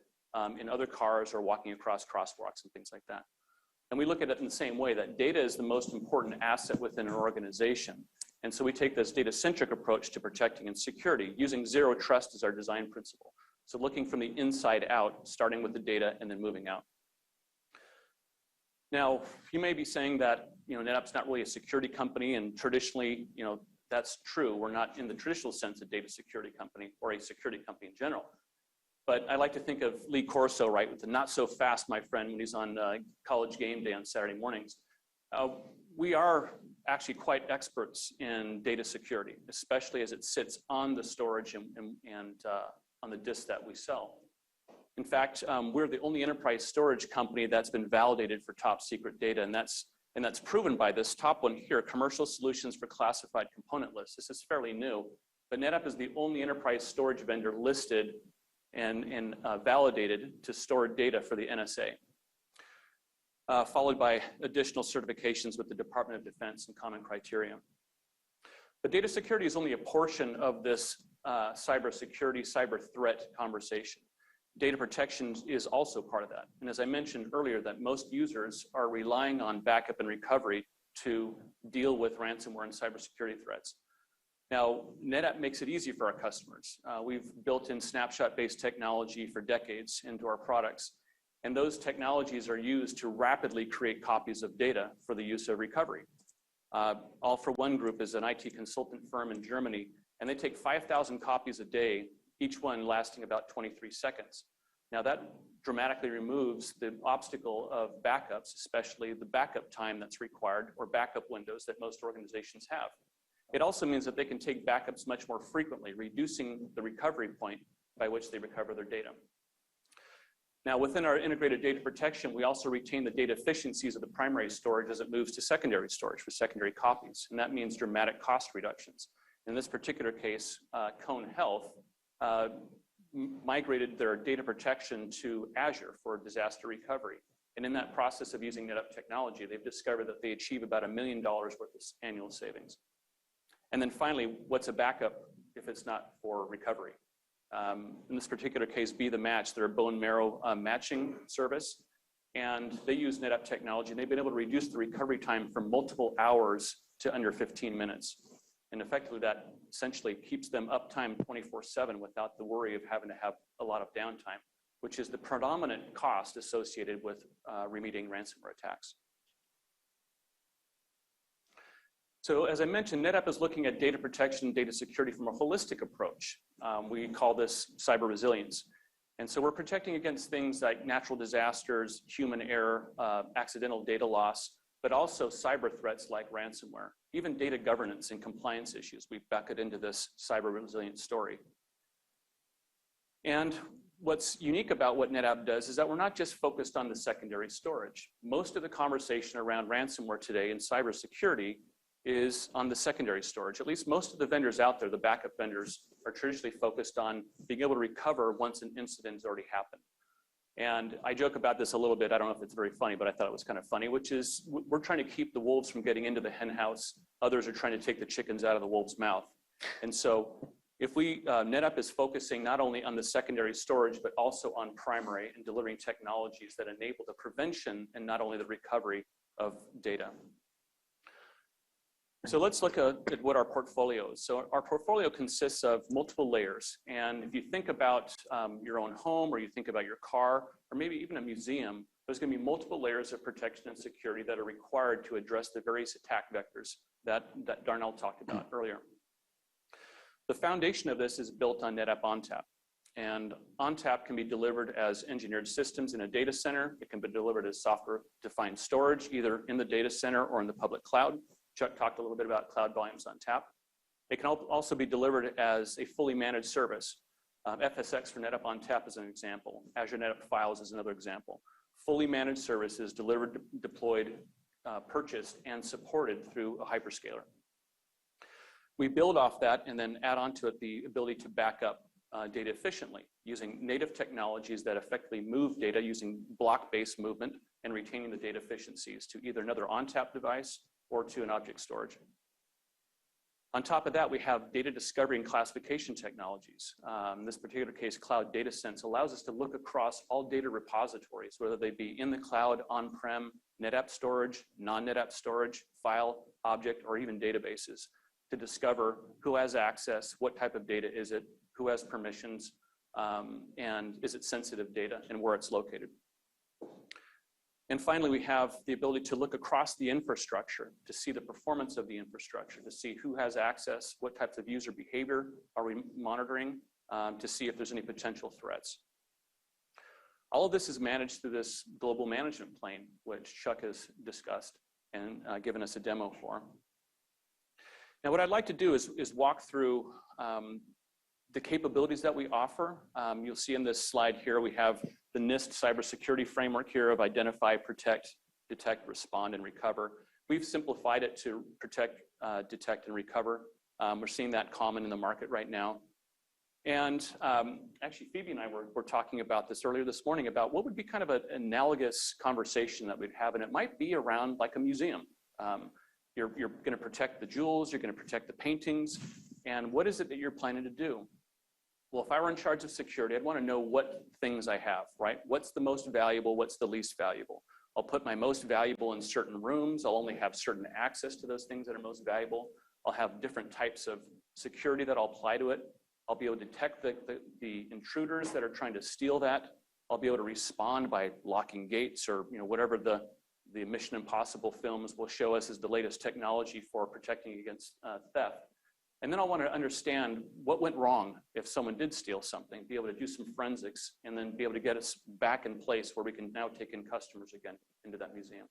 in other cars or walking across crosswalks and things like that. And we look at it in the same way, that data is the most important asset within an organization. And so we take this data-centric approach to protecting and security, using zero trust as our design principle. So looking from the inside out, starting with the data and then moving out. Now, you may be saying that NetApp's not really a security company, and traditionally, that's true. We're not in the traditional sense a data security company or a security company in general. But I like to think of Lee Corso, right, with the not so fast, my friend, when he's on college game day on Saturday mornings. We are actually quite experts in data security, especially as it sits on the storage and on the disk that we sell. In fact, we're the only enterprise storage company that's been validated for top secret data, and that's proven by this top one here, Commercial Solutions for Classified Component Lists. This is fairly new, but NetApp is the only enterprise storage vendor listed and validated to store data for the NSA, followed by additional certifications with the Department of Defense and common criteria. But data security is only a portion of this cybersecurity, cyber threat conversation. Data protection is also part of that. And as I mentioned earlier, that most users are relying on backup and recovery to deal with ransomware and cybersecurity threats. Now, NetApp makes it easy for our customers. We've built in snapshot-based technology for decades into our products, and those technologies are used to rapidly create copies of data for the use of recovery. All for One Group is an IT consultant firm in Germany, and they take 5,000 copies a day, each one lasting about 23 seconds. Now, that dramatically removes the obstacle of backups, especially the backup time that's required or backup windows that most organizations have. It also means that they can take backups much more frequently, reducing the recovery point by which they recover their data. Now, within our integrated data protection, we also retain the data efficiencies of the primary storage as it moves to secondary storage for secondary copies, and that means dramatic cost reductions. In this particular case, Cone Health migrated their data protection to Azure for disaster recovery. And in that process of using NetApp technology, they've discovered that they achieve about $1 million worth of annual savings. And then finally, what's a backup if it's not for recovery? In this particular case, Be the Match, they're a bone marrow matching service, and they use NetApp technology, and they've been able to reduce the recovery time from multiple hours to under 15 minutes. And effectively, that essentially keeps them uptime 24/7 without the worry of having to have a lot of downtime, which is the predominant cost associated with remediating ransomware attacks. So as I mentioned, NetApp is looking at data protection and data security from a holistic approach. We call this cyber resilience. And so we're protecting against things like natural disasters, human error, accidental data loss, but also cyber threats like ransomware, even data governance and compliance issues. We bucket into this cyber resilience story. And what's unique about what NetApp does is that we're not just focused on the secondary storage. Most of the conversation around ransomware today and cybersecurity is on the secondary storage. At least most of the vendors out there, the backup vendors, are traditionally focused on being able to recover once an incident has already happened. And I joke about this a little bit. I don't know if it's very funny, but I thought it was kind of funny, which is we're trying to keep the wolves from getting into the hen house. Others are trying to take the chickens out of the wolf's mouth. And so if NetApp is focusing not only on the secondary storage, but also on primary and delivering technologies that enable the prevention and not only the recovery of data. So let's look at what our portfolio is. So our portfolio consists of multiple layers. And if you think about your own home, or you think about your car, or maybe even a museum, there's going to be multiple layers of protection and security that are required to address the various attack vectors that Darnell talked about earlier. The foundation of this is built on NetApp ONTAP. And ONTAP can be delivered as engineered systems in a data center. It can be delivered as software-defined storage, either in the data center or in the public cloud. Chuck talked a little bit about cloud volumes on tap. It can also be delivered as a fully managed service. FSX for NetApp ONTAP is an example. Azure NetApp Files is another example. Fully managed services delivered, deployed, purchased, and supported through a hyperscaler. We build off that and then add on to it the ability to back up data efficiently using native technologies that effectively move data using block-based movement and retaining the data efficiencies to either another ONTAP device or to an object storage. On top of that, we have data discovery and classification technologies. In this particular case, Cloud Data Sense allows us to look across all data repositories, whether they be in the cloud, on-prem, NetApp storage, non-NetApp storage, file, object, or even databases, to discover who has access, what type of data is it, who has permissions, and is it sensitive data, and where it's located. And finally, we have the ability to look across the infrastructure to see the performance of the infrastructure, to see who has access, what types of user behavior are we monitoring, to see if there's any potential threats. All of this is managed through this global management plane, which Chuck has discussed and given us a demo for. Now, what I'd like to do is walk through the capabilities that we offer. You'll see in this slide here, we have the Nist cybersecurity framework here of identify, protect, detect, respond, and recover. We've simplified it to protect, detect, and recover. We're seeing that common in the market right now. And actually, Phoebe and I were talking about this earlier this morning about what would be kind of an analogous conversation that we'd have, and it might be around like a museum. You're going to protect the jewels, you're going to protect the paintings, and what is it that you're planning to do? Well, if I were in charge of security, I'd want to know what things I have, right? What's the most valuable? What's the least valuable? I'll put my most valuable in certain rooms. I'll only have certain access to those things that are most valuable. I'll have different types of security that I'll apply to it. I'll be able to detect the intruders that are trying to steal that. I'll be able to respond by locking gates or whatever the Mission Impossible films will show us as the latest technology for protecting against theft. And then I'll want to understand what went wrong if someone did steal something, be able to do some forensics, and then be able to get us back in place where we can now take in customers again into that museum.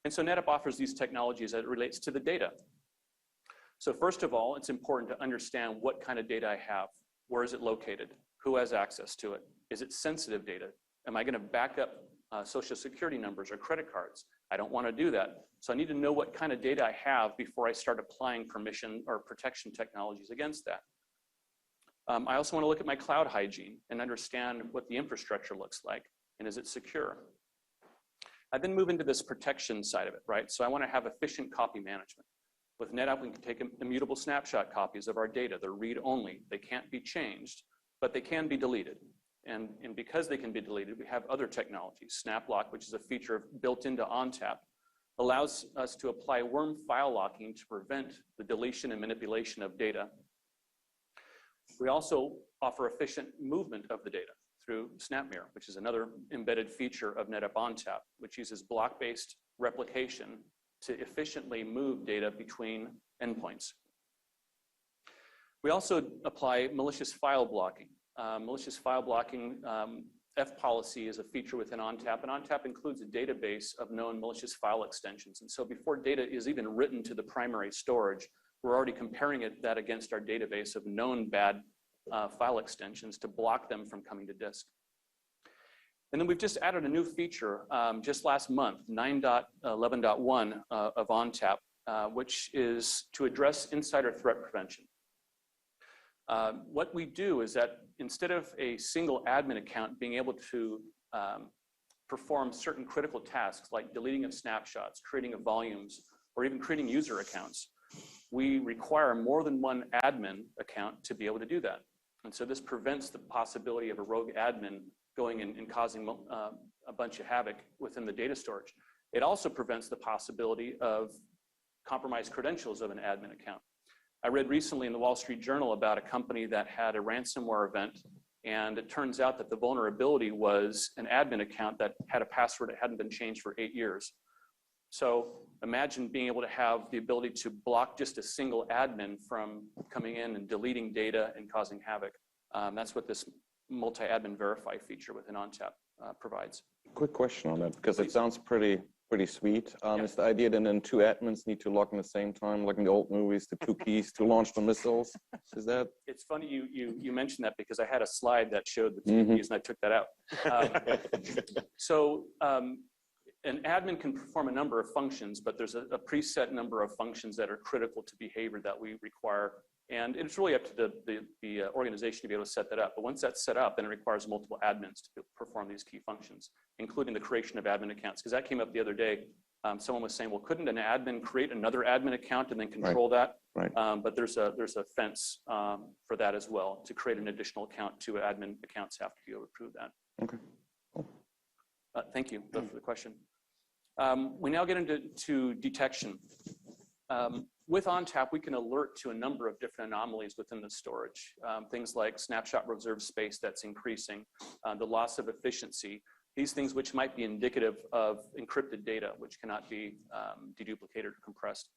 And so NetApp offers these technologies as it relates to the data. So first of all, it's important to understand what kind of data I have. Where is it located? Who has access to it? Is it sensitive data? Am I going to back up social security numbers or credit cards? I don't want to do that. So I need to know what kind of data I have before I start applying permission or protection technologies against that. I also want to look at my cloud hygiene and understand what the infrastructure looks like and is it secure. I then move into this protection side of it, right? So I want to have efficient copy management. With NetApp, we can take immutable snapshot copies of our data. They're read-only. They can't be changed, but they can be deleted. And because they can be deleted, we have other technologies. SnapLock, which is a feature built into ONTAP, allows us to apply worm file locking to prevent the deletion and manipulation of data. We also offer efficient movement of the data through SnapMirror, which is another embedded feature of NetApp ONTAP, which uses block-based replication to efficiently move data between endpoints. We also apply malicious file blocking. Malicious file blocking, F-policy is a feature within ONTAP, and ONTAP includes a database of known malicious file extensions. And so before data is even written to the primary storage, we're already comparing that against our database of known bad file extensions to block them from coming to disk. And then we've just added a new feature just last month, 9.11.1 of ONTAP, which is to address insider threat prevention. What we do is that instead of a single admin account being able to perform certain critical tasks like deleting of snapshots, creating of volumes, or even creating user accounts, we require more than one admin account to be able to do that. And so this prevents the possibility of a rogue admin going and causing a bunch of havoc within the data storage. It also prevents the possibility of compromised credentials of an admin account. I read recently in the Wall Street Journal about a company that had a ransomware event, and it turns out that the vulnerability was an admin account that had a password that hadn't been changed for 8 years. So imagine being able to have the ability to block just a single admin from coming in and deleting data and causing havoc. That's what this multi-admin verify feature within ONTAP provides. Quick question on that, because it sounds pretty sweet. Yeah. Is the idea then two admins need to log in the same time, like in the old movies, the 2 keys to launch the missiles? Is that? It's funny you mentioned that because I had a slide that showed the 2 keys and I took that out. An admin can perform a number of functions, but there's a preset number of functions that are critical to behavior that we require. And it's really up to the organization to be able to set that up. But once that's set up, then it requires multiple admins to perform these key functions, including the creation of admin accounts. Because that came up the other day. Someone was saying, well, couldn't an admin create another admin account and then control that? Right. But there's a fence for that as well. To create an additional account, 2 admin accounts have to be able to approve that. Okay. Cool. Thank you for the question. We now get into detection. With ONTAP, we can alert to a number of different anomalies within the storage. Things like snapshot reserve space that's increasing, the loss of efficiency, these things which might be indicative of encrypted data, which cannot be deduplicated or compressed.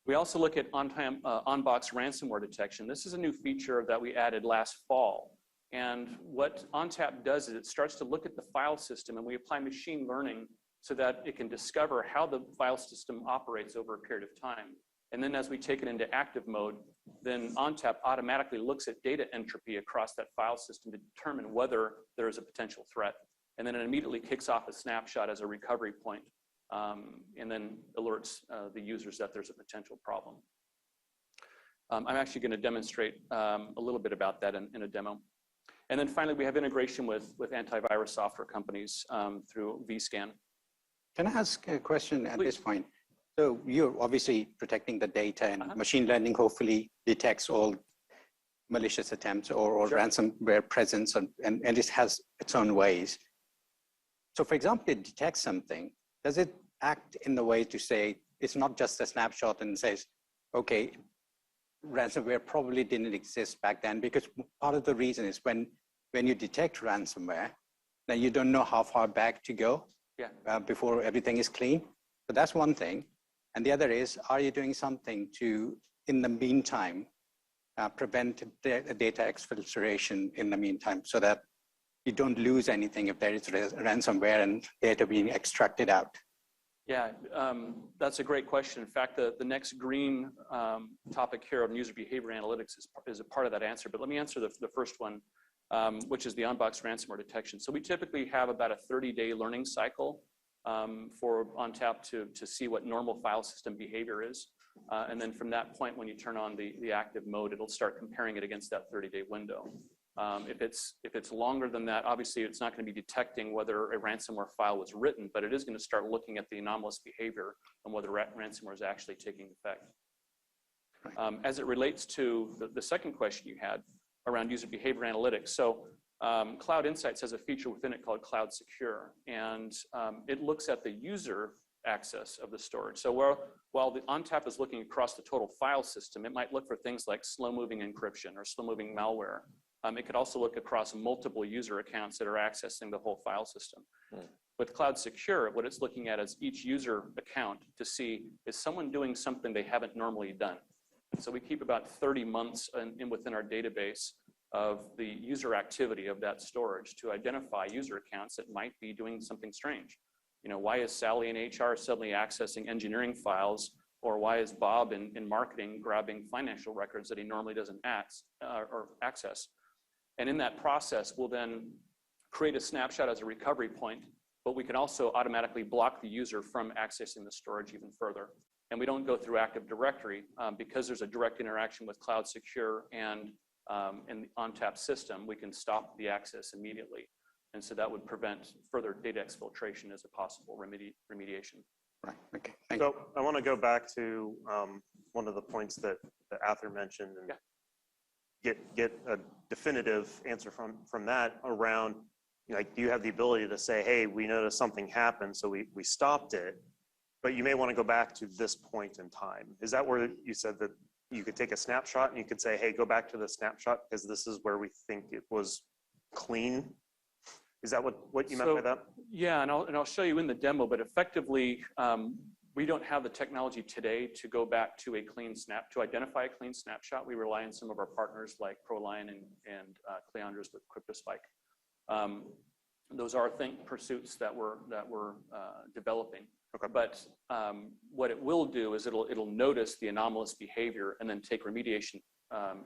We also look at on-box ransomware detection. This is a new feature that we added last fall. And what ONTAP does is it starts to look at the file system, and we apply machine learning so that it can discover how the file system operates over a period of time. And then as we take it into active mode, then ONTAP automatically looks at data entropy across that file system to determine whether there is a potential threat. And then it immediately kicks off a snapshot as a recovery point, and then alerts the users that there's a potential problem. I'm actually going to demonstrate a little bit about that in a demo. And then finally, we have integration with antivirus software companies through vScan. Can I ask a question at this point? So you're obviously protecting the data, and machine learning hopefully detects all malicious attempts or ransomware presence, and it has its own ways. So for example, it detects something. Does it act in the way to say, it's not just a snapshot and says, okay, ransomware probably didn't exist back then, because part of the reason is when you detect ransomware, then you don't know how far back to go before everything is clean. So that's one thing. And the other is, are you doing something to, in the meantime, prevent data exfiltration in the meantime, so that you don't lose anything if there is ransomware and data being extracted out? Yeah, that's a great question. In fact, the next green topic here on user behavior analytics is a part of that answer. But let me answer the first one, which is the on-box ransomware detection. So we typically have about a 30-day learning cycle for ONTAP to see what normal file system behavior is. And then from that point, when you turn on the active mode, it'll start comparing it against that 30-day window. If it's longer than that, obviously it's not going to be detecting whether a ransomware file was written, but it is going to start looking at the anomalous behavior and whether ransomware is actually taking effect. As it relates to the second question you had around user behavior analytics, so Cloud Insights has a feature within it called Cloud Secure, and it looks at the user access of the storage. So while the ONTAP is looking across the total file system, it might look for things like slow-moving encryption or slow-moving malware. It could also look across multiple user accounts that are accessing the whole file system. With Cloud Secure, what it's looking at is each user account to see, is someone doing something they haven't normally done? So we keep about 30 months within our database of the user activity of that storage to identify user accounts that might be doing something strange. You know, why is Sally in HR suddenly accessing engineering files, or why is Bob in marketing grabbing financial records that he normally doesn't access? And in that process, we'll then create a snapshot as a recovery point, but we can also automatically block the user from accessing the storage even further. And we don't go through Active Directory because there's a direct interaction with Cloud Secure and in the ONTAP system, we can stop the access immediately. And so that would prevent further data exfiltration as a possible remediation. Right, okay, thank you. So I want to go back to one of the points that Arthur mentioned and get a definitive answer from that around, you know, like, do you have the ability to say, hey, we noticed something happened, so we stopped it, but you may want to go back to this point in time. Is that where you said that you could take a snapshot and you could say, hey, go back to the snapshot because this is where we think it was clean? Is that what you meant by that? Yeah, and I'll show you in the demo, but effectively, we don't have the technology today to go back to to identify a clean snapshot. We rely on some of our partners like ProLion and Cleandros with CryptoSpike. Those are pursuits that we're developing. Okay. But what it will do is it'll notice the anomalous behavior and then take remediation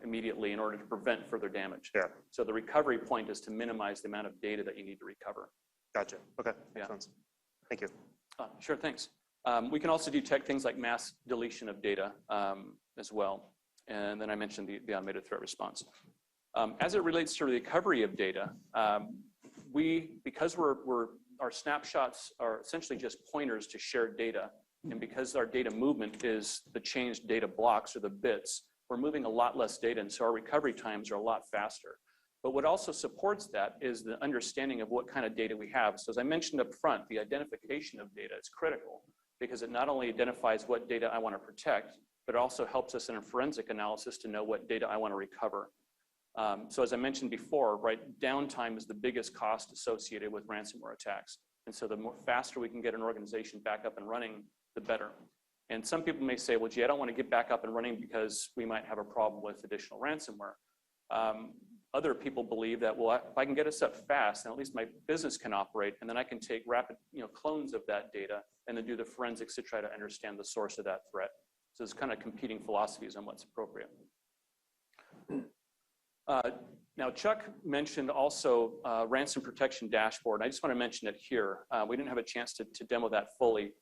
immediately in order to prevent further damage. Yeah. So the recovery point is to minimize the amount of data that you need to recover. Gotcha. Okay. Makes sense. Thank you. Sure. Thanks. We can also detect things like mass deletion of data as well. And then I mentioned the automated threat response. As it relates to recovery of data, because our snapshots are essentially just pointers to shared data, and because our data movement is the changed data blocks or the bits, we're moving a lot less data, and so our recovery times are a lot faster. But what also supports that is the understanding of what kind of data we have. So as I mentioned up front, the identification of data is critical because it not only identifies what data I want to protect, but it also helps us in a forensic analysis to know what data I want to recover. So as I mentioned before, right, downtime is the biggest cost associated with ransomware attacks. And so the faster we can get an organization back up and running, the better. And some people may say, well, gee, I don't want to get back up and running because we might have a problem with additional ransomware. Other people believe that, well, if I can get us up fast, then at least my business can operate, and then I can take rapid clones of that data and then do the forensics to try to understand the source of that threat. So it's kind of competing philosophies on what's appropriate. Now, Chuck mentioned also ransom protection dashboard. I just want to mention it here. We didn't have a chance to demo that fully.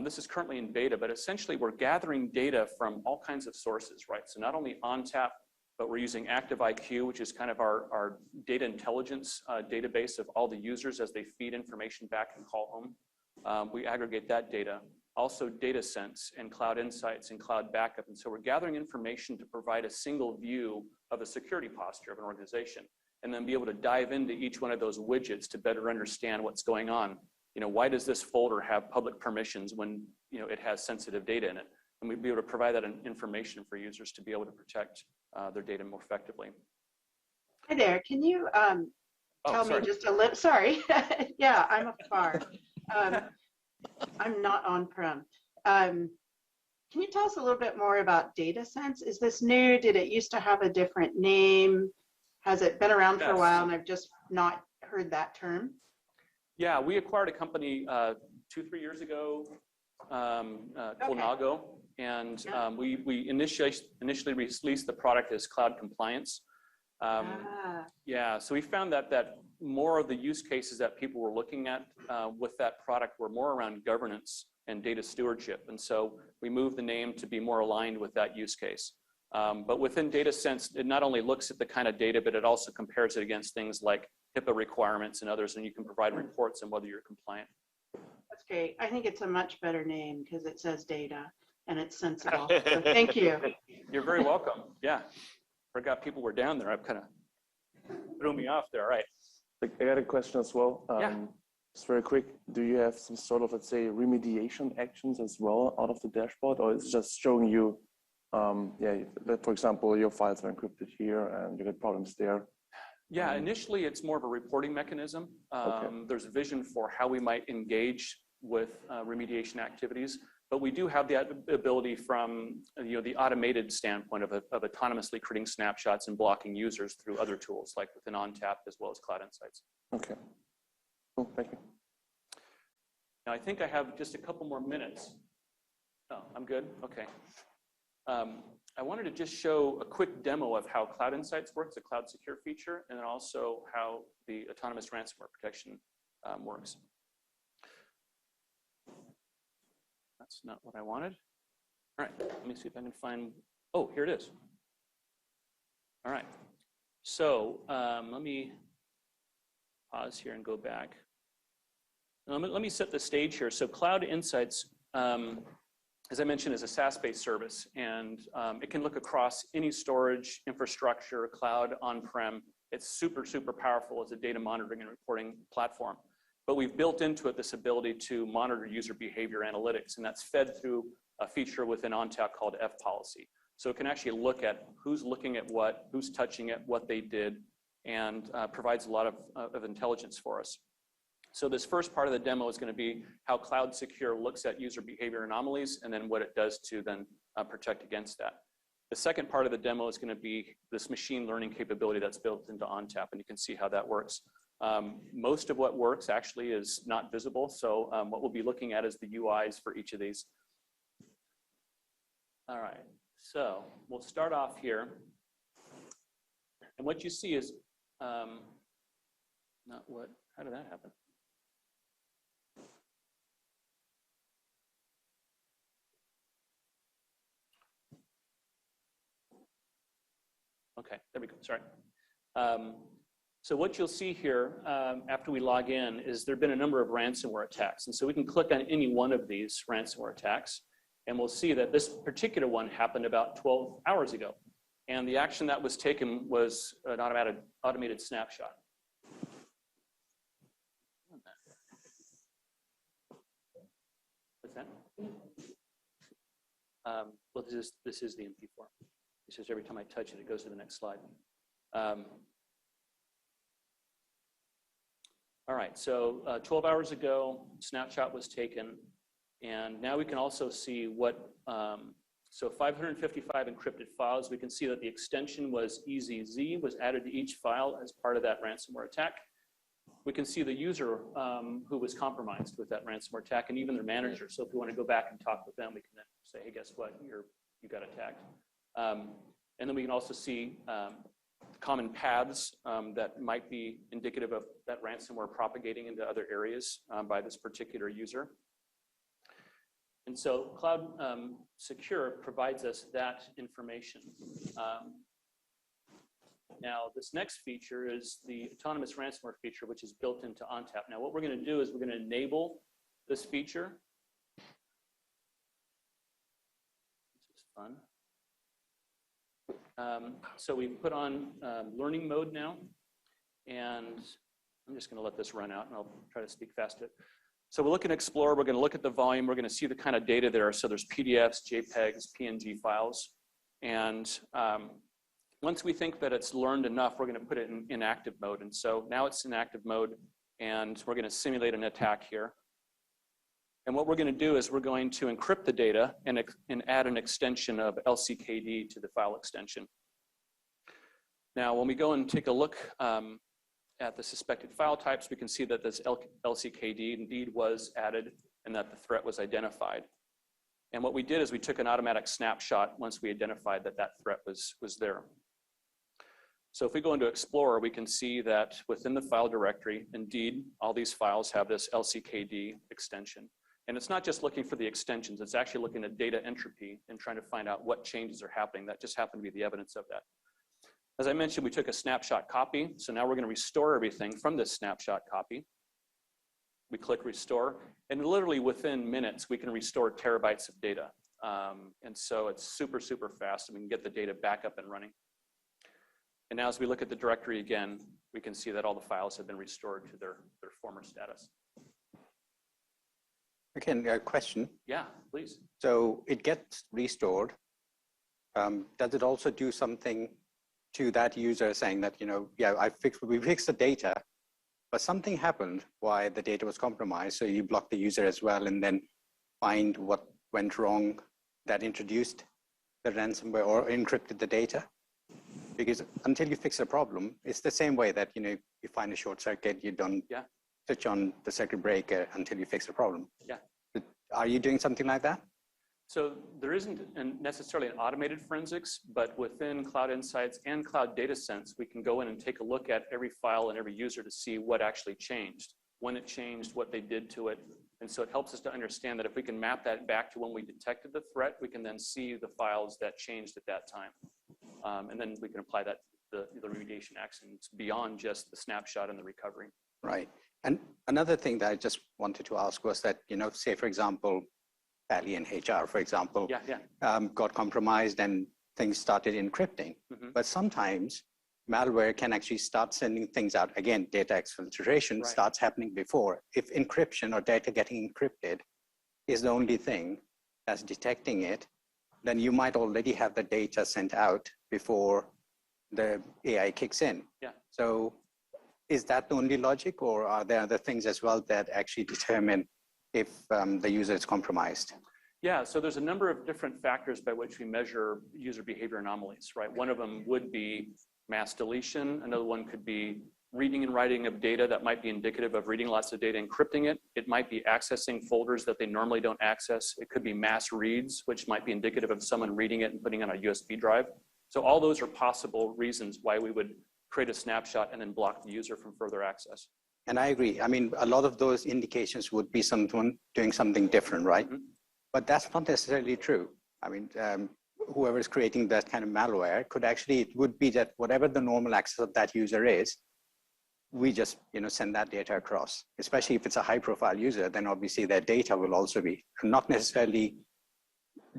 This is currently in beta, but essentially we're gathering data from all kinds of sources, right? So not only ONTAP, but we're using ActiveIQ, which is kind of our data intelligence database of all the users as they feed information back and call home. We aggregate that data. Also DataSense and Cloud Insights and Cloud Backup. And so we're gathering information to provide a single view of a security posture of an organization, and then be able to dive into each one of those widgets to better understand what's going on. Why does this folder have public permissions when it has sensitive data in it? and we'd be able to provide that information for users to be able to protect their data more effectively. Hi there. Can you tell me just a little? Sorry. Yeah, I'm afar. I'm not on-prem. Can you tell us a little bit more about DataSense? Is this new? Did it used to have a different name? Has it been around for a while and I've just not heard that term? Yeah, we acquired a company 2-3 years ago called Nago, and we initially released the product as Cloud Compliance. Yeah, so we found that more of the use cases that people were looking at with that product were more around governance and data stewardship, and so we moved the name to be more aligned with that use case. But within DataSense, it not only looks at the kind of data, but it also compares it against things like HIPAA requirements and others, and you can provide reports on whether you're compliant. That's great. I think it's a much better name because it says data and it's sensible. So thank you. You're very welcome. Yeah, forgot people were down there. I've kind of threw me off there. All right. I got a question as well. Just very quick. Do you have some sort of, let's say, remediation actions as well out of the dashboard, or is it just showing you, that, for example, your files are encrypted here and you get problems there? Yeah, initially it's more of a reporting mechanism. There's a vision for how we might engage with remediation activities, but we do have the ability from the automated standpoint of autonomously creating snapshots and blocking users through other tools like within ONTAP as well as Cloud Insights. Okay, cool, thank you. Now I think I have just a couple more minutes. Oh, I'm good, okay. I wanted to just show a quick demo of how Cloud Insights works, a cloud secure feature, and then also how the autonomous ransomware protection works. That's not what I wanted. All right, let me see if I can find, oh, here it is. All right, so let me pause here and go back. Let me set the stage here. So Cloud Insights, as I mentioned, is a SaaS-based service, and it can look across any storage, infrastructure, cloud, on-prem. It's super, super powerful as a data monitoring and reporting platform. But we've built into it this ability to monitor user behavior analytics, and that's fed through a feature within ONTAP called F-Policy. So it can actually look at who's looking at what, who's touching it, what they did, and provides a lot of intelligence for us. So this first part of the demo is going to be how Cloud Secure looks at user behavior anomalies and then what it does to then protect against that. The second part of the demo is going to be this machine learning capability that's built into ONTAP, and you can see how that works. Most of what works actually is not visible, so what we'll be looking at is the UIs for each of these. All right, so we'll start off here. And what you see is, how did that happen? Okay, there we go, sorry. So what you'll see here after we log in is there have been a number of ransomware attacks. And so we can click on any one of these ransomware attacks, and we'll see that this particular one happened about 12 hours ago. And the action that was taken was an automated snapshot. What's that? Well, this is the MP4. It's just every time I touch it, it goes to the next slide. All right, so 12 hours ago, snapshot was taken, and now we can also see what, so 555 encrypted files. We can see that the extension was EZZ, was added to each file as part of that ransomware attack. We can see the user who was compromised with that ransomware attack, and even their manager. So if we want to go back and talk with them, we can then say, hey, guess what, you got attacked. And then we can also see common paths that might be indicative of that ransomware propagating into other areas by this particular user. And so Cloud Secure provides us that information. Now, this next feature is the autonomous ransomware feature, which is built into ONTAP. Now, what we're going to do is we're going to enable this feature. This is fun. So we put on learning mode now, and I'm just going to let this run out, and I'll try to speak faster. So we'll look at Explorer, we're going to look at the volume, we're going to see the kind of data there. So there's PDFs, JPEGs, PNG files. And once we think that it's learned enough, we're going to put it in active mode. And so now it's in active mode, and we're going to simulate an attack here. And what we're going to do is we're going to encrypt the data and add an extension of LCKD to the file extension. Now, when we go and take a look at the suspected file types, we can see that this LCKD indeed was added and that the threat was identified. And what we did is we took an automatic snapshot once we identified that that threat was there. So if we go into Explorer, we can see that within the file directory, indeed, all these files have this LCKD extension. And it's not just looking for the extensions, it's actually looking at data entropy and trying to find out what changes are happening. That just happened to be the evidence of that. As I mentioned, we took a snapshot copy. So now we're going to restore everything from this snapshot copy. We click restore, and literally within minutes, we can restore terabytes of data. And so it's super, super fast, and we can get the data back up and running. And now as we look at the directory again, we can see that all the files have been restored to their former status. Okay, a question. Yeah, please. So it gets restored. Does it also do something to that user saying that, yeah, we fixed the data, but something happened why the data was compromised. So you block the user as well and then find what went wrong that introduced the ransomware or encrypted the data? Because until you fix the problem, it's the same way that, you find a short circuit, you don't switch on the circuit breaker until you fix the problem. Yeah. Are you doing something like that? So there isn't necessarily an automated forensics, but within Cloud Insights and Cloud Data Sense, we can go in and take a look at every file and every user to see what actually changed, when it changed, what they did to it. And so it helps us to understand that if we can map that back to when we detected the threat, we can then see the files that changed at that time. And then we can apply that to the remediation actions beyond just the snapshot and the recovery. Right. And another thing that I just wanted to ask was that, say, for example, Pally and HR, for example, got compromised and things started encrypting. Mm-hmm. But sometimes malware can actually start sending things out. Again, data exfiltration starts happening before. If encryption or data getting encrypted is the only thing that's detecting it, then you might already have the data sent out before the AI kicks in. Yeah. So is that the only logic, or are there other things as well that actually determine if the user is compromised? Yeah, so there's a number of different factors by which we measure user behavior anomalies, right? One of them would be mass deletion. Another one could be reading and writing of data that might be indicative of reading lots of data, encrypting it. It might be accessing folders that they normally don't access. It could be mass reads, which might be indicative of someone reading it and putting it on a USB drive. So all those are possible reasons why we would create a snapshot and then block the user from further access. And I agree. I mean, a lot of those indications would be someone doing something different, right? Mm-hmm. But that's not necessarily true. I mean, whoever is creating that kind of malware could actually, it would be that whatever the normal access of that user is, we just send that data across. Especially if it's a high profile user, then obviously their data will also be, not necessarily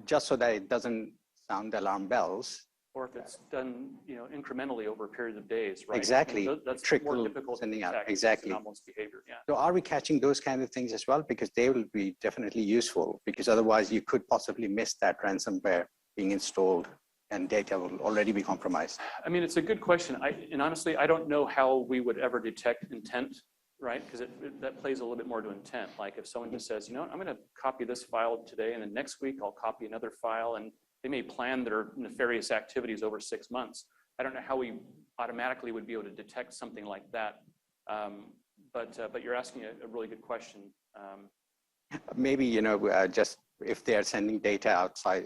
just so that it doesn't sound alarm bells. Or if it's done, incrementally over a period of days, right? Exactly. That's Trickle more difficult sending to out. detect. Exactly. Anomalous behavior, yeah. So are we catching those kind of things as well? Because they will be definitely useful, because otherwise you could possibly miss that ransomware being installed and data will already be compromised. I mean, it's a good question. And honestly, I don't know how we would ever detect intent, right? Because that plays a little bit more to intent. Like if someone just says, I'm going to copy this file today, and then next week I'll copy another file, and they may plan their nefarious activities over 6 months. I don't know how we automatically would be able to detect something like that. But you're asking a really good question. Maybe, just if they're sending data outside,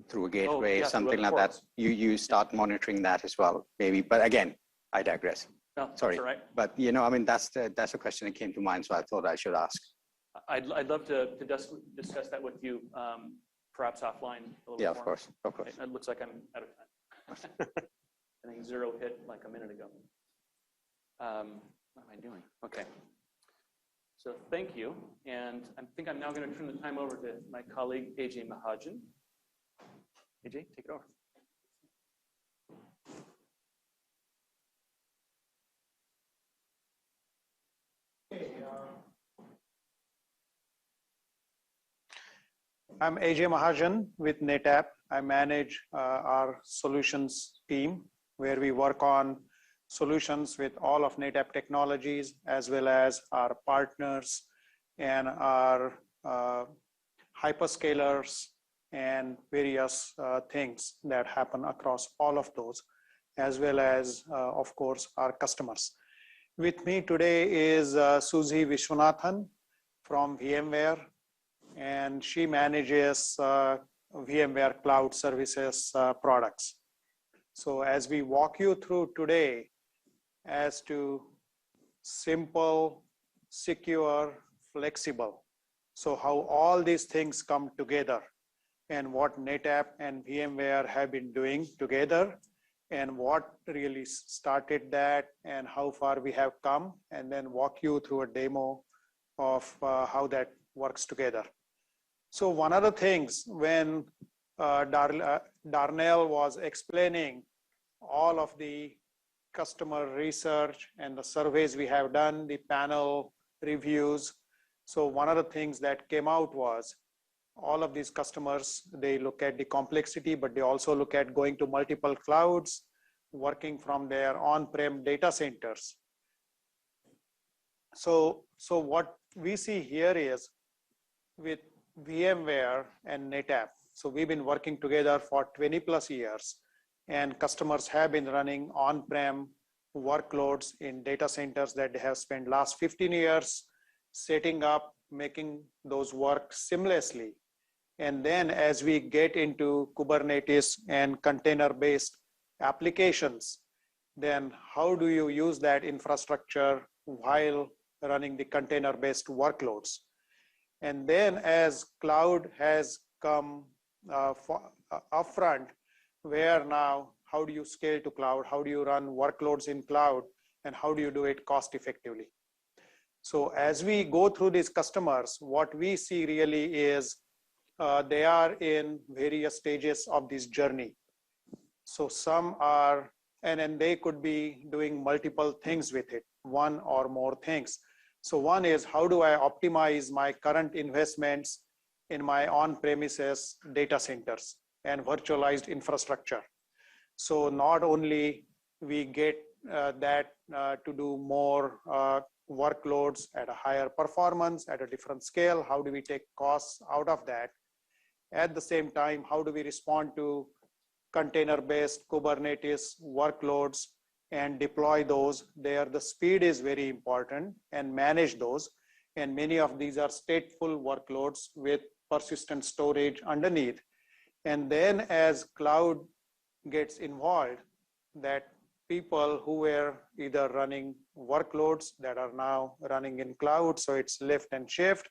through a gateway, something like that, you start monitoring that as well, maybe. But again, I digress. No, sorry. That's all right. But, I mean, that's a question that came to mind, so I thought I should ask. I'd love to discuss that with you. Perhaps offline a little Yeah, more. of course. Okay, it looks like I'm out of time. I think 0 hit like a minute ago. What am I doing? Okay. So thank you. And I think I'm now going to turn the time over to my colleague, AJ Mahajan. AJ, take it over. Okay, I'm Ajay Mahajan with Netapp. I manage our solutions team, where we work on solutions with all of Netapp technologies, as well as our partners and our hyperscalers and various things that happen across all of those, as well as, of course, our customers. With me today is Suzy Vishwanathan from VMware, and she manages VMware Cloud Services products. So as we walk you through today as to simple, secure, flexible, so how all these things come together and what Netapp and VMware have been doing together and what really started that and how far we have come, and then walk you through a demo of how that works together. So one of the things when Darnell was explaining all of the customer research and the surveys we have done, the panel reviews. So one of the things that came out was all of these customers, they look at the complexity, but they also look at going to multiple clouds, working from their on-prem data centers. So what we see here is with VMware and Netapp. So we've been working together for 20 plus years, and customers have been running on-prem workloads in data centers that they have spent last 15 years setting up, making those work seamlessly. And then as we get into Kubernetes and container-based applications, then how do you use that infrastructure while running the container-based workloads? And then as cloud has come upfront, where now, how do you scale to cloud? How do you run workloads in cloud? And how do you do it cost effectively? So as we go through these customers, what we see really is they are in various stages of this journey. So some are, and they could be doing multiple things with it, one or more things. So one is, how do I optimize my current investments in my on-premises data centers and virtualized infrastructure? So not only we get that to do more workloads at a higher performance, at a different scale, how do we take costs out of that? At the same time, how do we respond to container-based Kubernetes workloads and deploy those? There, the speed is very important, and manage those. And many of these are stateful workloads with persistent storage underneath. And then as cloud gets involved, that people who were either running workloads that are now running in cloud, so it's lift and shift.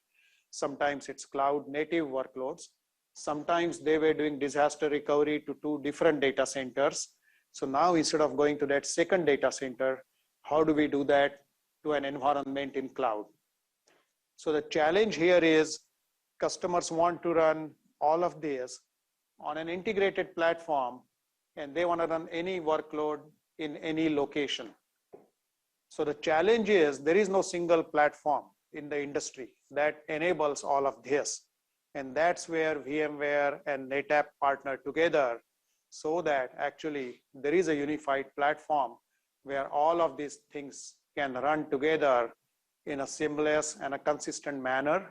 Sometimes it's cloud native workloads. Sometimes they were doing disaster recovery to 2 different data centers. So now instead of going to that second data center, how do we do that to an environment in cloud? So the challenge here is customers want to run all of this on an integrated platform, and they want to run any workload in any location. So the challenge is there is no single platform in the industry that enables all of this. And that's where VMware and Netapp partner together, so that actually there is a unified platform where all of these things can run together in a seamless and a consistent manner,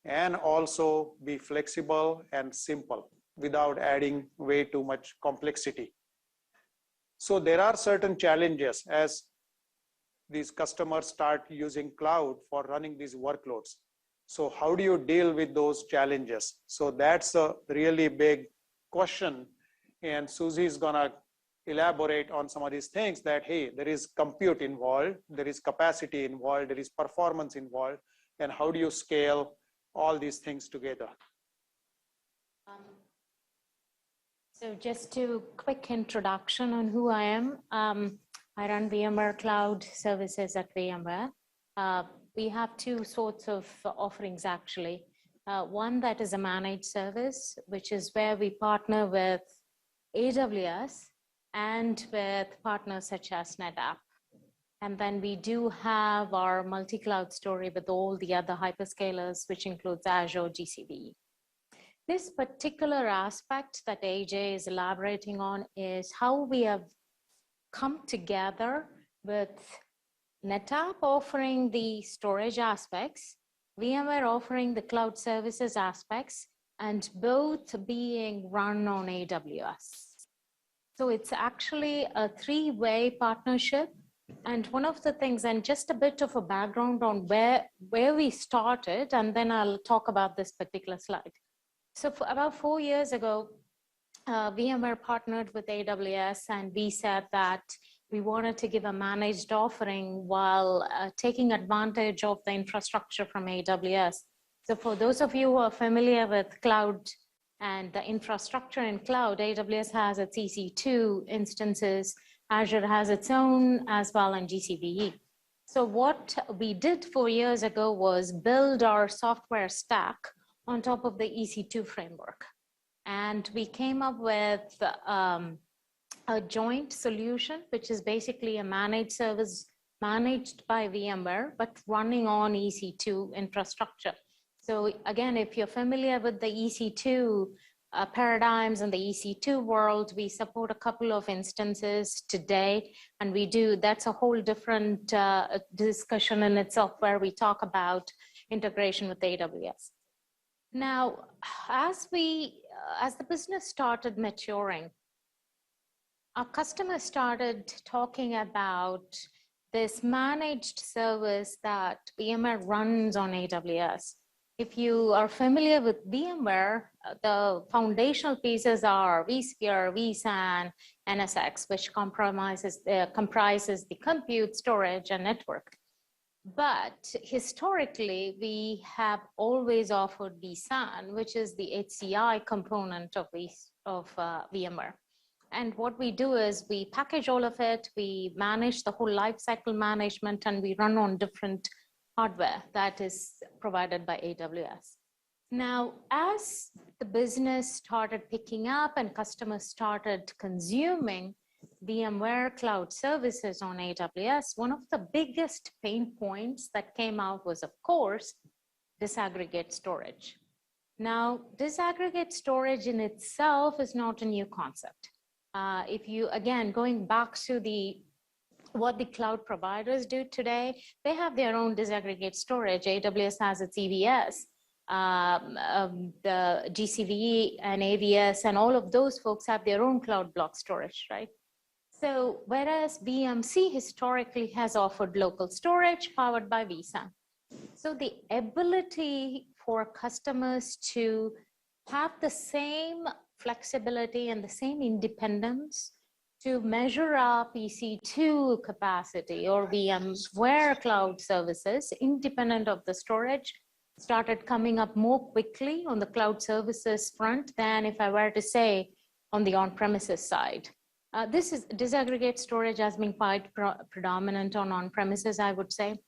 and also be flexible and simple without adding way too much complexity. So there are certain challenges as these customers start using cloud for running these workloads. So how do you deal with those challenges? So that's a really big question. And Suzy is gonna elaborate on some of these things that, hey, there is compute involved, there is capacity involved, there is performance involved, and how do you scale all these things together? So just a quick introduction on who I am. I run VMware Cloud Services at VMware. We have 2 sorts of offerings actually. One that is a managed service, which is where we partner with AWS and with partners such as Netapp. And then we do have our multi-cloud story with all the other hyperscalers, which includes Azure, GCP. This particular aspect that AJ is elaborating on is how we have come together with NetApp offering the storage aspects, VMware offering the cloud services aspects, and both being run on AWS. So it's actually a three-way partnership. And one of the things, and just a bit of a background on where we started, and then I'll talk about this particular slide. So for about 4 years ago, VMware partnered with AWS, and we said that we wanted to give a managed offering while taking advantage of the infrastructure from AWS. So for those of you who are familiar with cloud and the infrastructure in cloud, AWS has its EC2 instances, Azure has its own as well, and GCVE. So what we did 4 years ago was build our software stack on top of the EC2 framework. And we came up with a joint solution, which is basically a managed service managed by VMware, but running on EC2 infrastructure. So again, if you're familiar with the EC2 paradigms in the EC2 world, we support a couple of instances today, and that's a whole different discussion in itself where we talk about integration with AWS. Now, as the business started maturing, our customers started talking about this managed service that VMware runs on AWS. If you are familiar with VMware, the foundational pieces are vSphere, vSAN, NSX, which comprises the compute, storage, and network. But historically, we have always offered vSAN, which is the HCI component of VMware. And what we do is we package all of it, we manage the whole lifecycle management, and we run on different hardware that is provided by AWS. Now, as the business started picking up and customers started consuming VMware cloud services on AWS, one of the biggest pain points that came out was, of course, disaggregate storage. Now, disaggregate storage in itself is not a new concept. If you, again, going back to what the cloud providers do today, they have their own disaggregate storage. AWS has its EVS, the GCVE and AVS, and all of those folks have their own cloud block storage, right? So whereas BMC historically has offered local storage powered by vSAN. So the ability for customers to have the same flexibility and the same independence to measure up EC2 capacity or VMware cloud services independent of the storage started coming up more quickly on the cloud services front than if I were to say on the on-premises side. This is disaggregate storage has been quite predominant on-premises, I would say.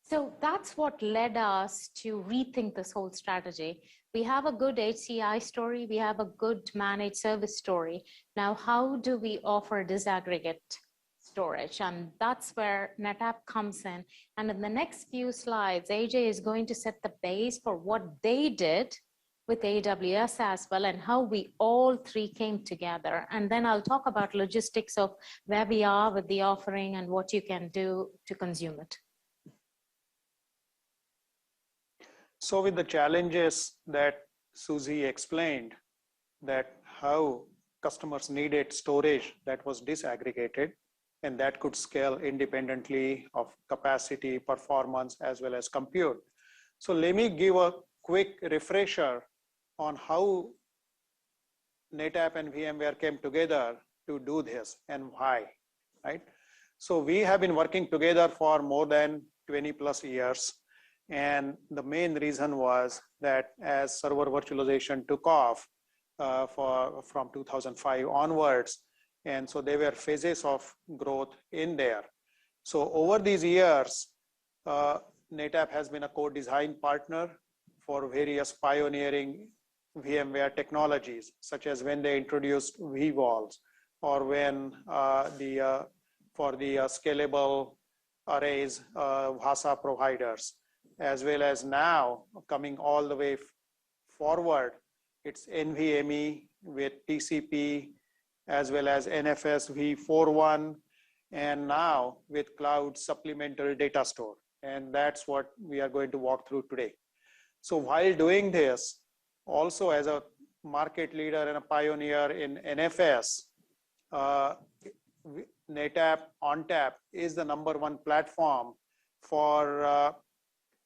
So that's what led us to rethink this whole strategy. We have a good HCI story. We have a good managed service story. Now, how do we offer disaggregate storage? And that's where NetApp comes in. And in the next few slides, AJ is going to set the base for what they did with AWS as well and how we all three came together. And then I'll talk about logistics of where we are with the offering and what you can do to consume it. So with the challenges that Susie explained, that how customers needed storage that was disaggregated and that could scale independently of capacity, performance, as well as compute. So let me give a quick refresher on how NetApp and VMware came together to do this and why, right? So we have been working together for more than 20 plus years. And the main reason was that as server virtualization took off from 2005 onwards, and so there were phases of growth in there. So over these years, NetApp has been a co-design partner for various pioneering VMware technologies, such as when they introduced vVols, or when for the scalable arrays, VASA providers, as well as now coming all the way forward, it's NVMe with TCP, as well as NFS v41, and now with cloud supplemental data store. And that's what we are going to walk through today. So while doing this, also as a market leader and a pioneer in NFS, Netapp ONTAP is the #1 platform for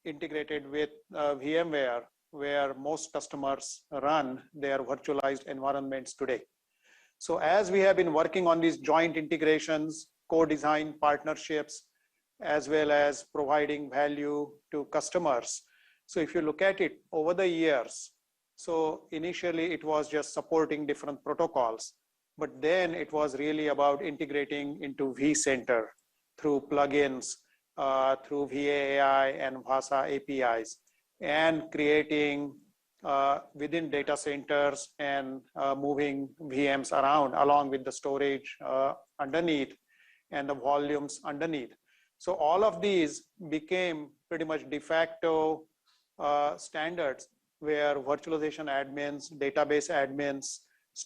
integrated with VMware, where most customers run their virtualized environments today. So as we have been working on these joint integrations, co-design partnerships, as well as providing value to customers. So if you look at it over the years, so initially it was just supporting different protocols, but then it was really about integrating into vCenter through plugins, through VAI and Vasa APIs, and creating within data centers and moving VMs around along with the storage underneath and the volumes underneath. So all of these became pretty much de facto standards where virtualization admins, database admins,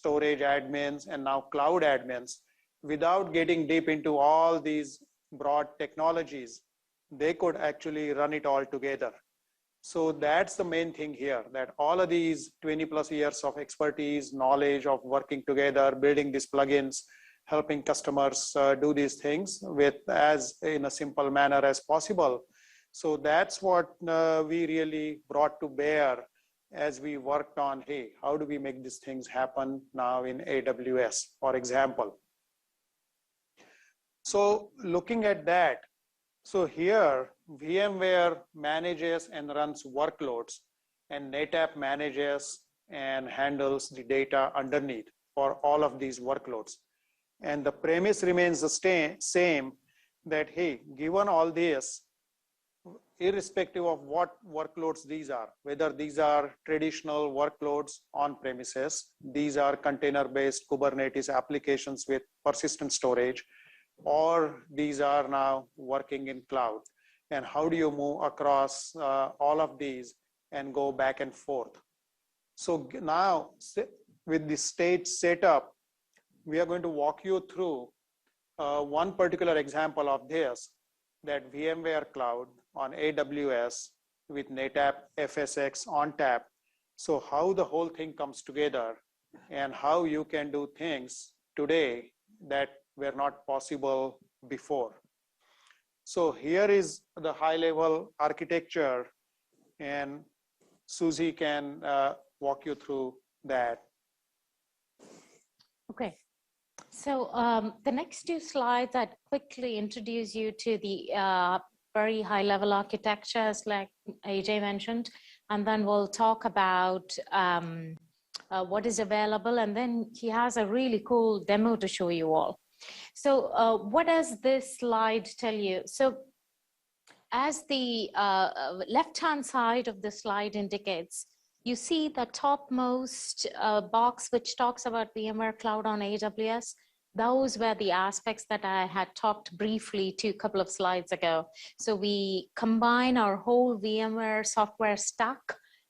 storage admins, and now cloud admins, without getting deep into all these broad technologies, they could actually run it all together. So that's the main thing here, that all of these 20+ years of expertise, knowledge of working together, building these plugins, helping customers do these things with as in a simple manner as possible. So that's what we really brought to bear as we worked on, hey, how do we make these things happen now in AWS, for example. So looking at that, so here VMware manages and runs workloads, and Netapp manages and handles the data underneath for all of these workloads. And the premise remains the same, that hey, given all this, irrespective of what workloads these are, whether these are traditional workloads on premises, these are container-based Kubernetes applications with persistent storage, or these are now working in cloud. And how do you move across all of these and go back and forth? So now with the state setup, we are going to walk you through one particular example of this, that VMware Cloud on AWS with Netapp FSx ONTAP. So how the whole thing comes together and how you can do things today that were not possible before. So here is the high level architecture, and Susie can walk you through that. Okay. So the next two slides, I'd quickly introduce you to the very high level architecture, as like AJ mentioned, and then we'll talk about what is available, and then he has a really cool demo to show you all. So what does this slide tell you? So as the left-hand side of the slide indicates, you see the topmost box which talks about VMware Cloud on AWS. Those were the aspects that I had talked briefly to a couple of slides ago. So we combine our whole VMware software stack,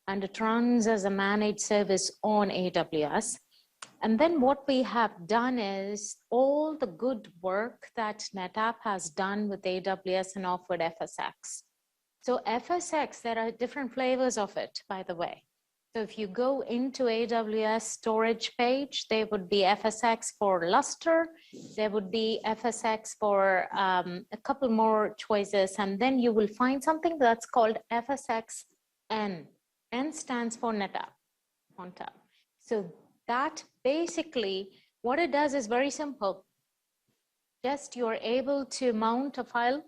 and it runs as a managed service on AWS. And then what we have done is all the good work that Netapp has done with AWS and offered FSx. So FSx, there are different flavors of it, by the way. So if you go into AWS storage page, there would be FSx for Lustre, there would be FSx for a couple more choices, and then you will find something that's called FSx-N. N stands for Netapp ONTAP. So that basically, what it does is very simple. Just you're able to mount a file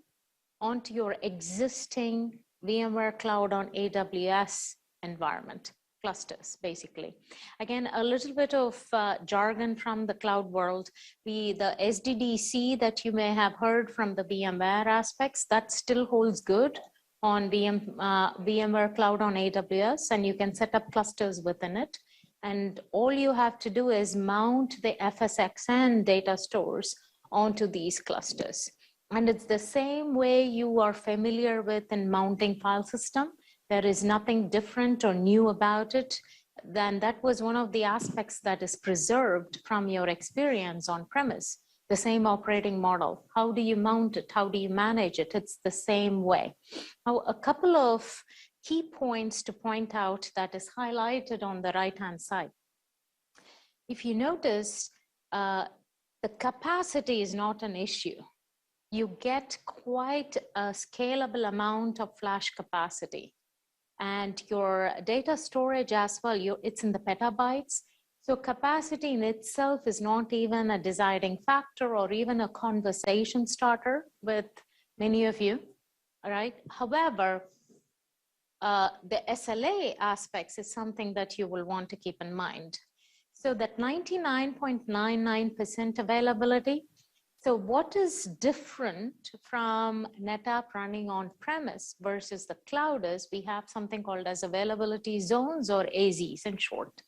onto your existing VMware Cloud on AWS environment. Clusters, basically. Again, a little bit of jargon from the cloud world. The SDDC that you may have heard from the VMware aspects, that still holds good on VMware Cloud on AWS, and you can set up clusters within it. And all you have to do is mount the FSxN data stores onto these clusters. And it's the same way you are familiar with in mounting file system. There is nothing different or new about it. then that was one of the aspects that is preserved from your experience on premise. The same operating model. How do you mount it? How do you manage it? It's the same way. Now, a couple of key points to point out that is highlighted on the right-hand side. If you notice, the capacity is not an issue. You get quite a scalable amount of flash capacity. And your data storage as well, it's in the petabytes. So capacity in itself is not even a deciding factor or even a conversation starter with many of you, all right? However, the SLA aspects is something that you will want to keep in mind. So that 99.99% availability. So what is different from NetApp running on premise versus the cloud is we have something called as availability zones or AZs in short.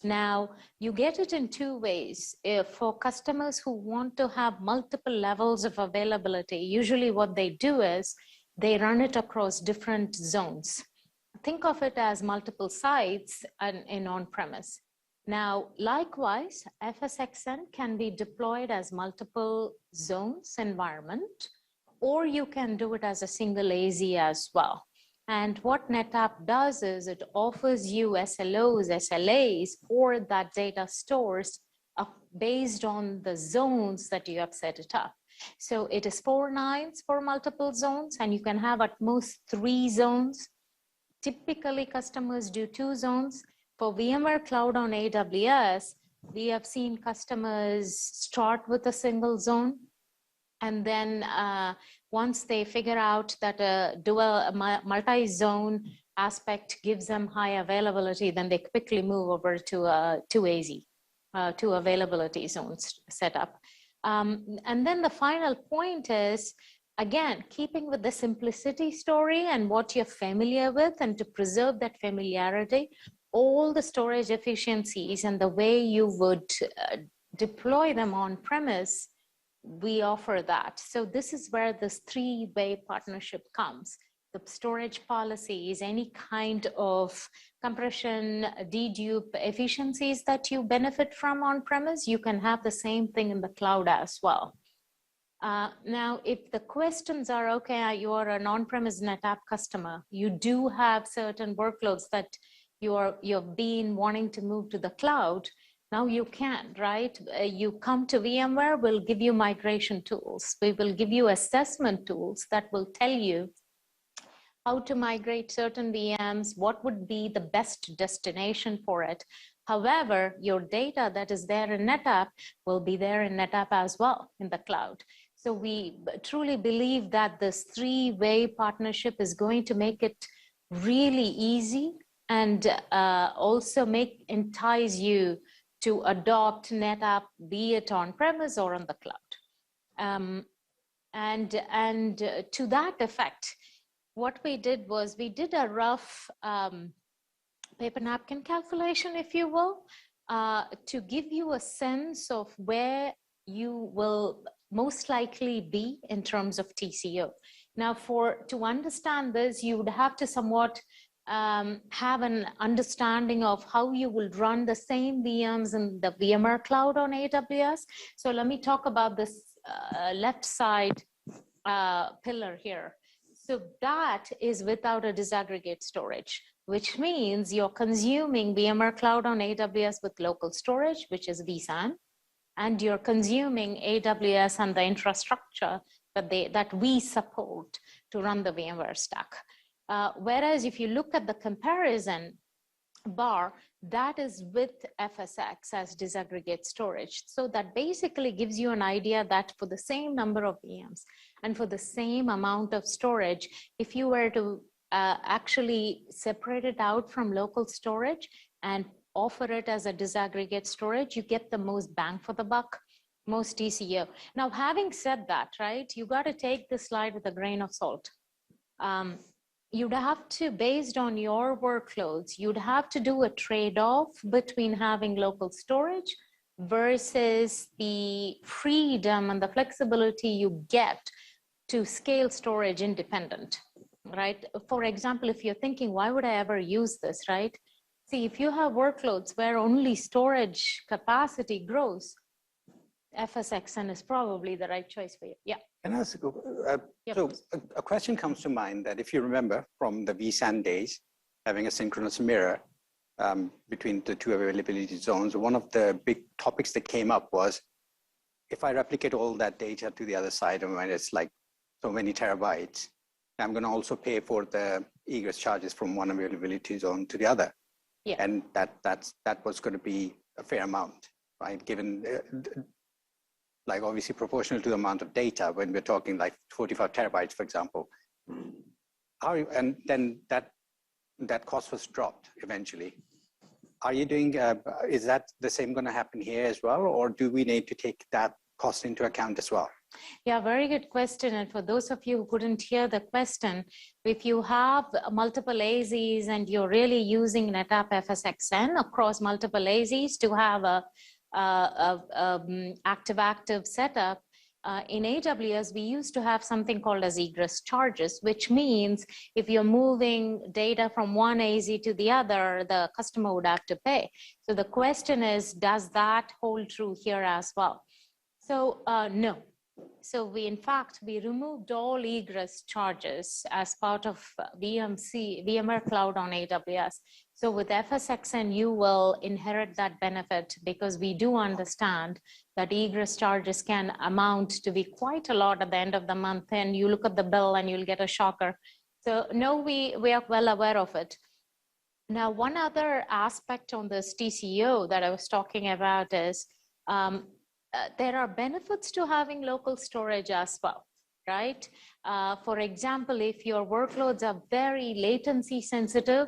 Now, you get it in two ways. For customers who want to have multiple levels of availability, usually what they do is they run it across different zones. Think of it as multiple sites in on-premise. Now, likewise, FSxN can be deployed as multiple zones environment, or you can do it as a single AZ as well. And what NetApp does is it offers you SLOs, SLAs for that data stores based on the zones that you have set it up. So it is 4 nines for multiple zones, and you can have at most 3 zones. Typically, customers do 2 zones. For VMware Cloud on AWS, we have seen customers start with a single zone, and then once they figure out that a dual multi-zone aspect gives them high availability, then they quickly move over to 2AZ, 2 availability zones setup. And then the final point is, again, keeping with the simplicity story and what you're familiar with, and to preserve that familiarity, all the storage efficiencies and the way you would deploy them on premise, we offer that. So this is where this 3-way partnership comes. The storage policies, any kind of compression, dedupe efficiencies that you benefit from on premise, you can have the same thing in the cloud as well. Now, if the questions are, okay, you are an on-premise NetApp customer, you do have certain workloads that you've been wanting to move to the cloud, now you can, right? You come to VMware, we'll give you migration tools. We will give you assessment tools that will tell you how to migrate certain VMs, what would be the best destination for it. However, your data that is there in NetApp will be there in NetApp as well in the cloud. So we truly believe that this 3-way partnership is going to make it really easy and also entice you to adopt NetApp, be it on premise or on the cloud. And to that effect, what we did was we did a rough paper napkin calculation, if you will, to give you a sense of where you will most likely be in terms of TCO. Now, to understand this, you would have to somewhat have an understanding of how you will run the same VMs in the VMware Cloud on AWS. So let me talk about this left side pillar here. So that is without a disaggregate storage, which means you're consuming VMware Cloud on AWS with local storage, which is vSAN, and you're consuming AWS and the infrastructure that we support to run the VMware stack. Whereas if you look at the comparison bar, that is with FSx as disaggregate storage. So that basically gives you an idea that for the same number of VMs and for the same amount of storage, if you were to actually separate it out from local storage and offer it as a disaggregate storage, you get the most bang for the buck, most TCO. Now, having said that, right, you got to take this slide with a grain of salt. You'd have to, based on your workloads, you'd have to do a trade-off between having local storage versus the freedom and the flexibility you get to scale storage independent, right? For example, if you're thinking, why would I ever use this, right? See, if you have workloads where only storage capacity grows, FSXN is probably the right choice for you. Yeah. Can I ask, so a question comes to mind that if you remember from the vSAN days, having a synchronous mirror between the two availability zones, one of the big topics that came up was, if I replicate all that data to the other side, and when it's like so many terabytes, I'm going to also pay for the egress charges from one availability zone to the other. Yeah. And that was going to be a fair amount, right? Given like obviously proportional to the amount of data when we're talking like 45 terabytes, for example. And then that cost was dropped eventually. Are you doing, is that the same going to happen here as well? Or do we need to take that cost into account as well? Yeah, very good question. And for those of you who couldn't hear the question, if you have multiple AZs and you're really using NetApp FSXN across multiple AZs to have a active-active setup, in AWS, we used to have something called as Egress Charges, which means if you're moving data from one AZ to the other, the customer would have to pay. So the question is, does that hold true here as well? So no. So in fact, we removed all egress charges as part of VMware Cloud on AWS. So with FSXN, you will inherit that benefit because we do understand that egress charges can amount to be quite a lot at the end of the month. And you look at the bill and you'll get a shocker. So no, we are well aware of it. Now, one other aspect on this TCO that I was talking about is there are benefits to having local storage as well, right? For example, if your workloads are very latency sensitive,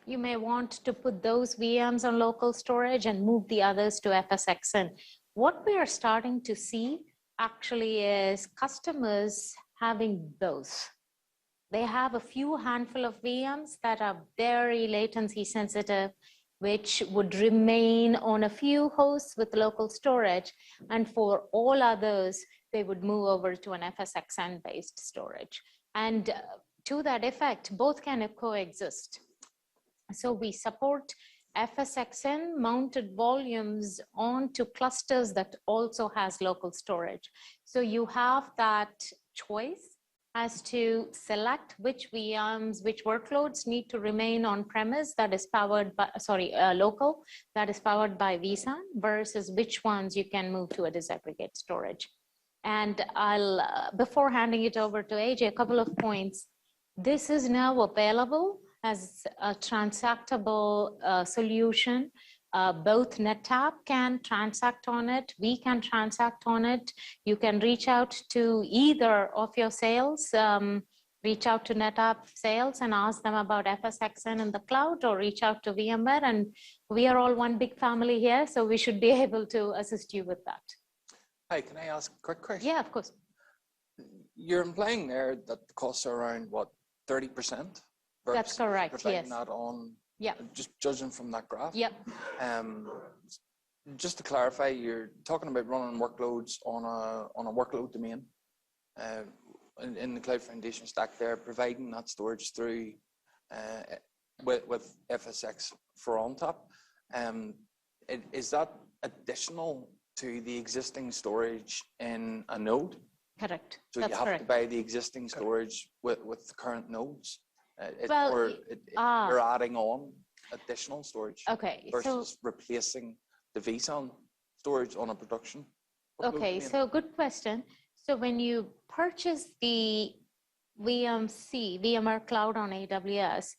you may want to put those VMs on local storage and move the others to FSXN. What we are starting to see actually is customers having those. They have a few handful of VMs that are very latency sensitive, which would remain on a few hosts with local storage. And for all others, they would move over to an FSXN-based storage. And to that effect, both can coexist. So we support FSXN mounted volumes onto clusters that also has local storage. So you have that choice as to select which VMs, which workloads need to remain on premise that is powered by, local, that is powered by vSAN versus which ones you can move to a disaggregate storage. And I'll, before handing it over to AJ, a couple of points. This is now available as a transactable solution. Both NetApp can transact on it, we can transact on it. You can reach out to either of your sales, reach out to NetApp sales and ask them about FSXN in the cloud, or reach out to VMware, and we are all one big family here, so we should be able to assist you with that. Hi, can I ask a quick question? Yeah, of course. You're implying there that the costs are around, what, 30%? That's correct, yes. That on, yeah. Just judging from that graph? Yep. Just to clarify, you're talking about running workloads on a workload domain in the Cloud Foundation stack there, providing that storage through with FSX for ONTAP. Is that additional to the existing storage in a node? Correct. So that's you have correct. to buy the existing storage with the current nodes? Well, you're adding on additional storage versus so, replacing the vSAN storage on a production? Okay, so good question. So when you purchase the VMware Cloud on AWS,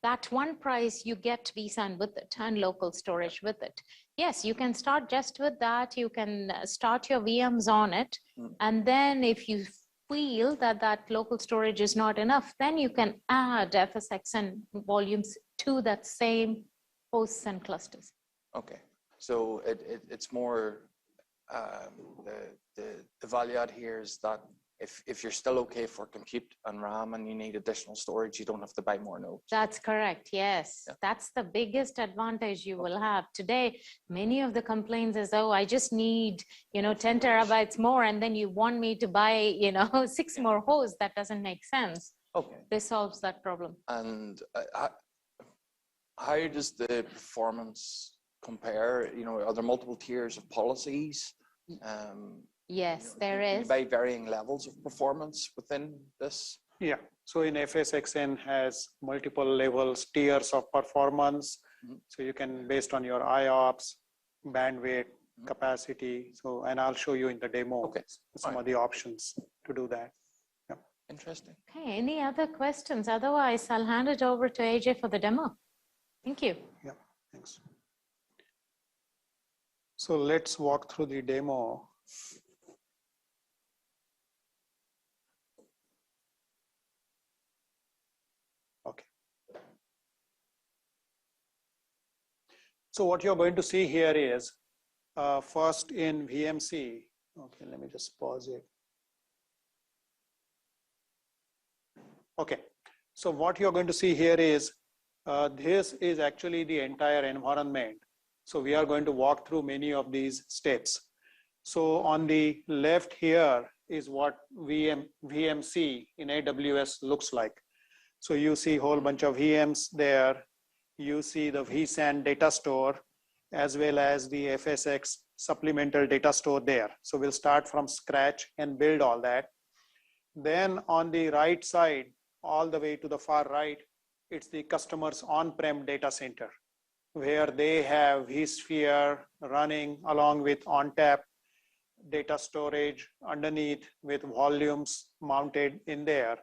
that one price you get vSAN with it and local storage with it. Yes, you can start just with that. You can start your VMs on it. And then if you feel that that local storage is not enough, then you can add FSXN volumes to that same hosts and clusters. Okay, so it's more the value add here is that if you're still okay for compute and RAM and you need additional storage, you don't have to buy more nodes. That's correct, yes. Yeah. That's the biggest advantage you will have. Today, many of the complaints is, oh, I just need, 10 terabytes more, and then you want me to buy, 6 more hosts. That doesn't make sense. Okay. This solves that problem. And how does the performance compare? You know, are there multiple tiers of policies? Yes, there is. By varying levels of performance within this? Yeah, so in FSXN has multiple levels, tiers of performance. So you can, based on your IOPS, bandwidth, capacity. So, and I'll show you in the demo some of the options to do that. Yeah. Interesting. Okay, any other questions? Otherwise, I'll hand it over to AJ for the demo. Thank you. Yeah, thanks. So let's walk through the demo. Okay. So what you're going to see here is first in VMC. Okay, let me just pause it. Okay, so what you're going to see here is this is actually the entire environment. So we are going to walk through many of these steps. So on the left here is what VMC in AWS looks like. So you see a whole bunch of VMs there. You see the vSAN data store, as well as the FSX supplemental data store there. So we'll start from scratch and build all that. Then on the right side, all the way to the far right, it's the customer's on-prem data center, where they have vSphere running along with ONTAP data storage underneath with volumes mounted in there.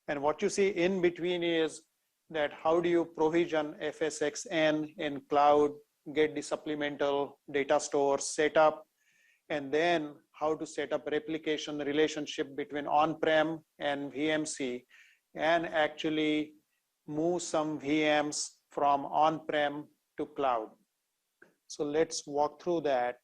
And what you see in between is that how do you provision FSXN in cloud, get the supplemental data store set up, and then how to set up replication relationship between on-prem and VMC, and actually move some VMs from on-prem to cloud. So let's walk through that.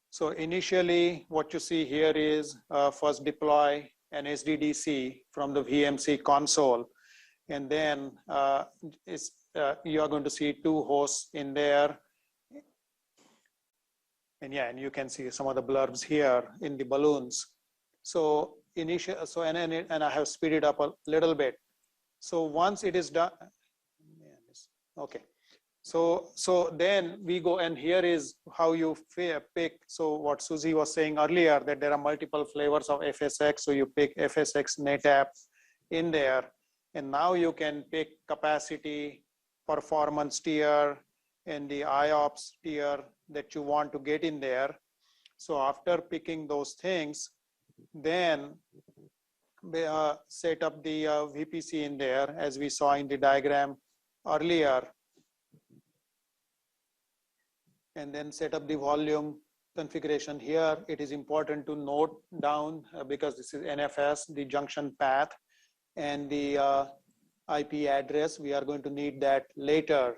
So initially, what you see here is first deploy an SDDC from the VMC console. And then you are going to see 2 hosts in there. And yeah, and you can see some of the blurbs here in the balloons. So and I have speeded up a little bit. So once it is done, okay. So then we go, and here is how you pick. So what Susie was saying earlier, that there are multiple flavors of FSX. So you pick FSX Netapp in there, and now you can pick capacity, performance tier, and the IOPS tier that you want to get in there. So after picking those things, then set up the VPC in there, as we saw in the diagram earlier. And then set up the volume configuration here. It is important to note down because this is NFS, the junction path and the IP address. We are going to need that later.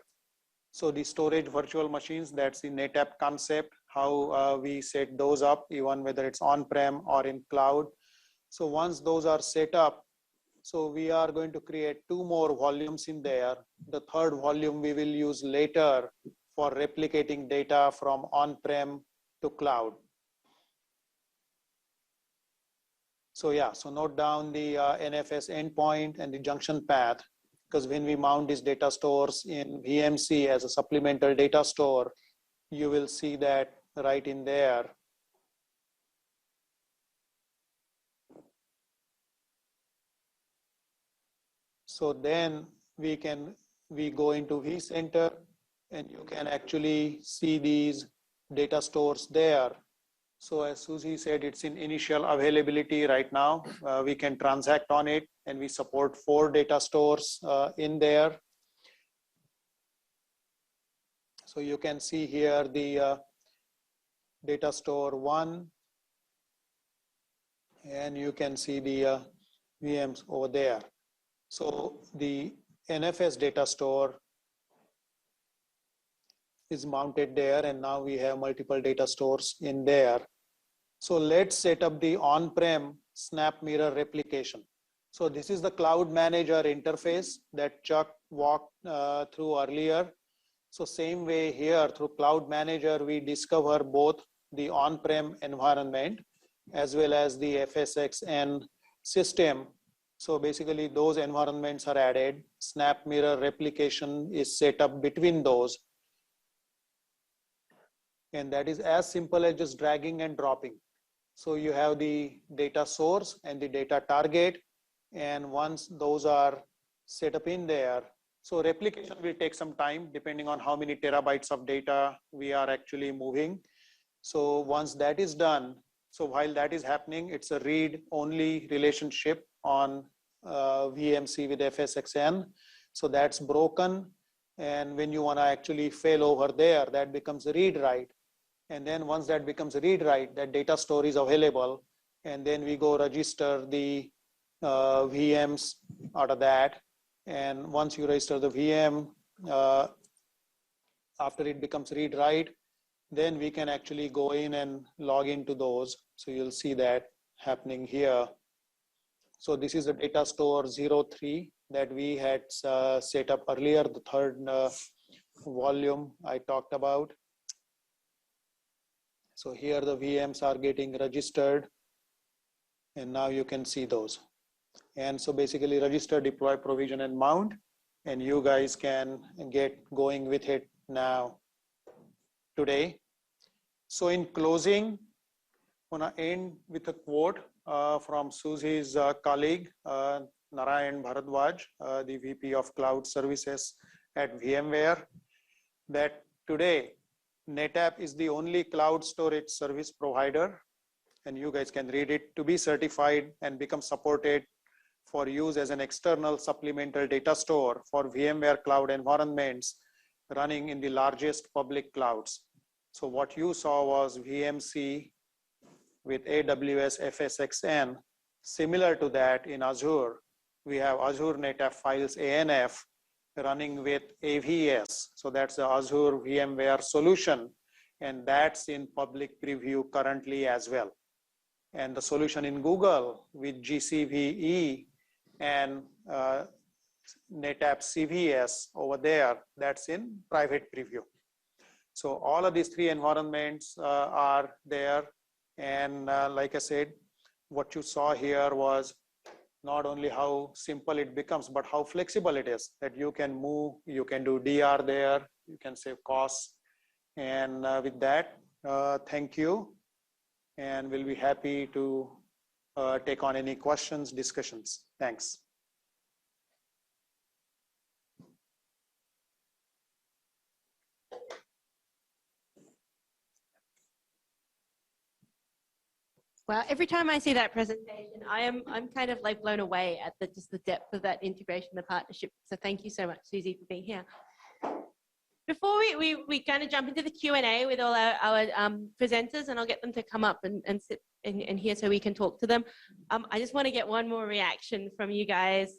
So the storage virtual machines, that's the Netapp concept, how we set those up, even whether it's on-prem or in cloud. So once those are set up, so we are going to create 2 more volumes in there. The 3rd volume we will use later for replicating data from on-prem to cloud. So yeah, so note down the NFS endpoint and the junction path, because when we mount these data stores in VMC as a supplemental data store, you will see that right in there. So then we go into vCenter, and you can actually see these data stores there. So as Susie said, it's in initial availability right now. We can transact on it, and we support 4 data stores in there. So you can see here the data store 1, and you can see the VMs over there. So the NFS data store is mounted there, and now we have multiple data stores in there. So let's set up the on-prem SnapMirror replication. So this is the Cloud Manager interface that Chuck walked through earlier. So same way here, through Cloud Manager, we discover both the on-prem environment as well as the FSXN system. So basically those environments are added. Snap mirror replication is set up between those. And that is as simple as just dragging and dropping. So you have the data source and the data target. And once those are set up in there, so replication will take some time depending on how many terabytes of data we are actually moving. So once that is done, so while that is happening, it's a read-only relationship on VMC with FSXN. So that's broken. And when you want to actually fail over there, that becomes a read-write. And then once that becomes a read-write, that data store is available. And then we go register the VMs out of that. And once you register the VM, after it becomes read-write, then we can actually go in and log into those. So you'll see that happening here. So this is the data store 03 that we had set up earlier, the third volume I talked about. So here the VMs are getting registered. And now you can see those. And so basically register, deploy, provision, and mount. And you guys can get going with it now, today. So in closing, I want to end with a quote from Susie's colleague, Narayan Bharadwaj, the VP of Cloud Services at VMware, that today NetApp is the only cloud storage service provider, and you guys can read it, to be certified and become supported for use as an external supplemental data store for VMware cloud environments running in the largest public clouds. So what you saw was VMC with AWS FSXN. Similar to that in Azure, we have Azure NetApp Files ANF running with AVS. So that's the Azure VMware solution. And that's in public preview currently as well. And the solution in Google with GCVE and NetApp CVS over there, that's in private preview. So all of these three environments are there. And like I said, what you saw here was not only how simple it becomes, but how flexible it is, that you can move, you can do DR there, you can save costs. And with that, thank you. And we'll be happy to take on any questions, discussions. Thanks. Well, every time I see that presentation, I'm kind of like blown away at just the depth of that integration, the partnership. So thank you so much, Susie, for being here. Before we kind of jump into the Q&A with all our presenters, and I'll get them to come up and sit in here so we can talk to them. I just want to get one more reaction from you guys.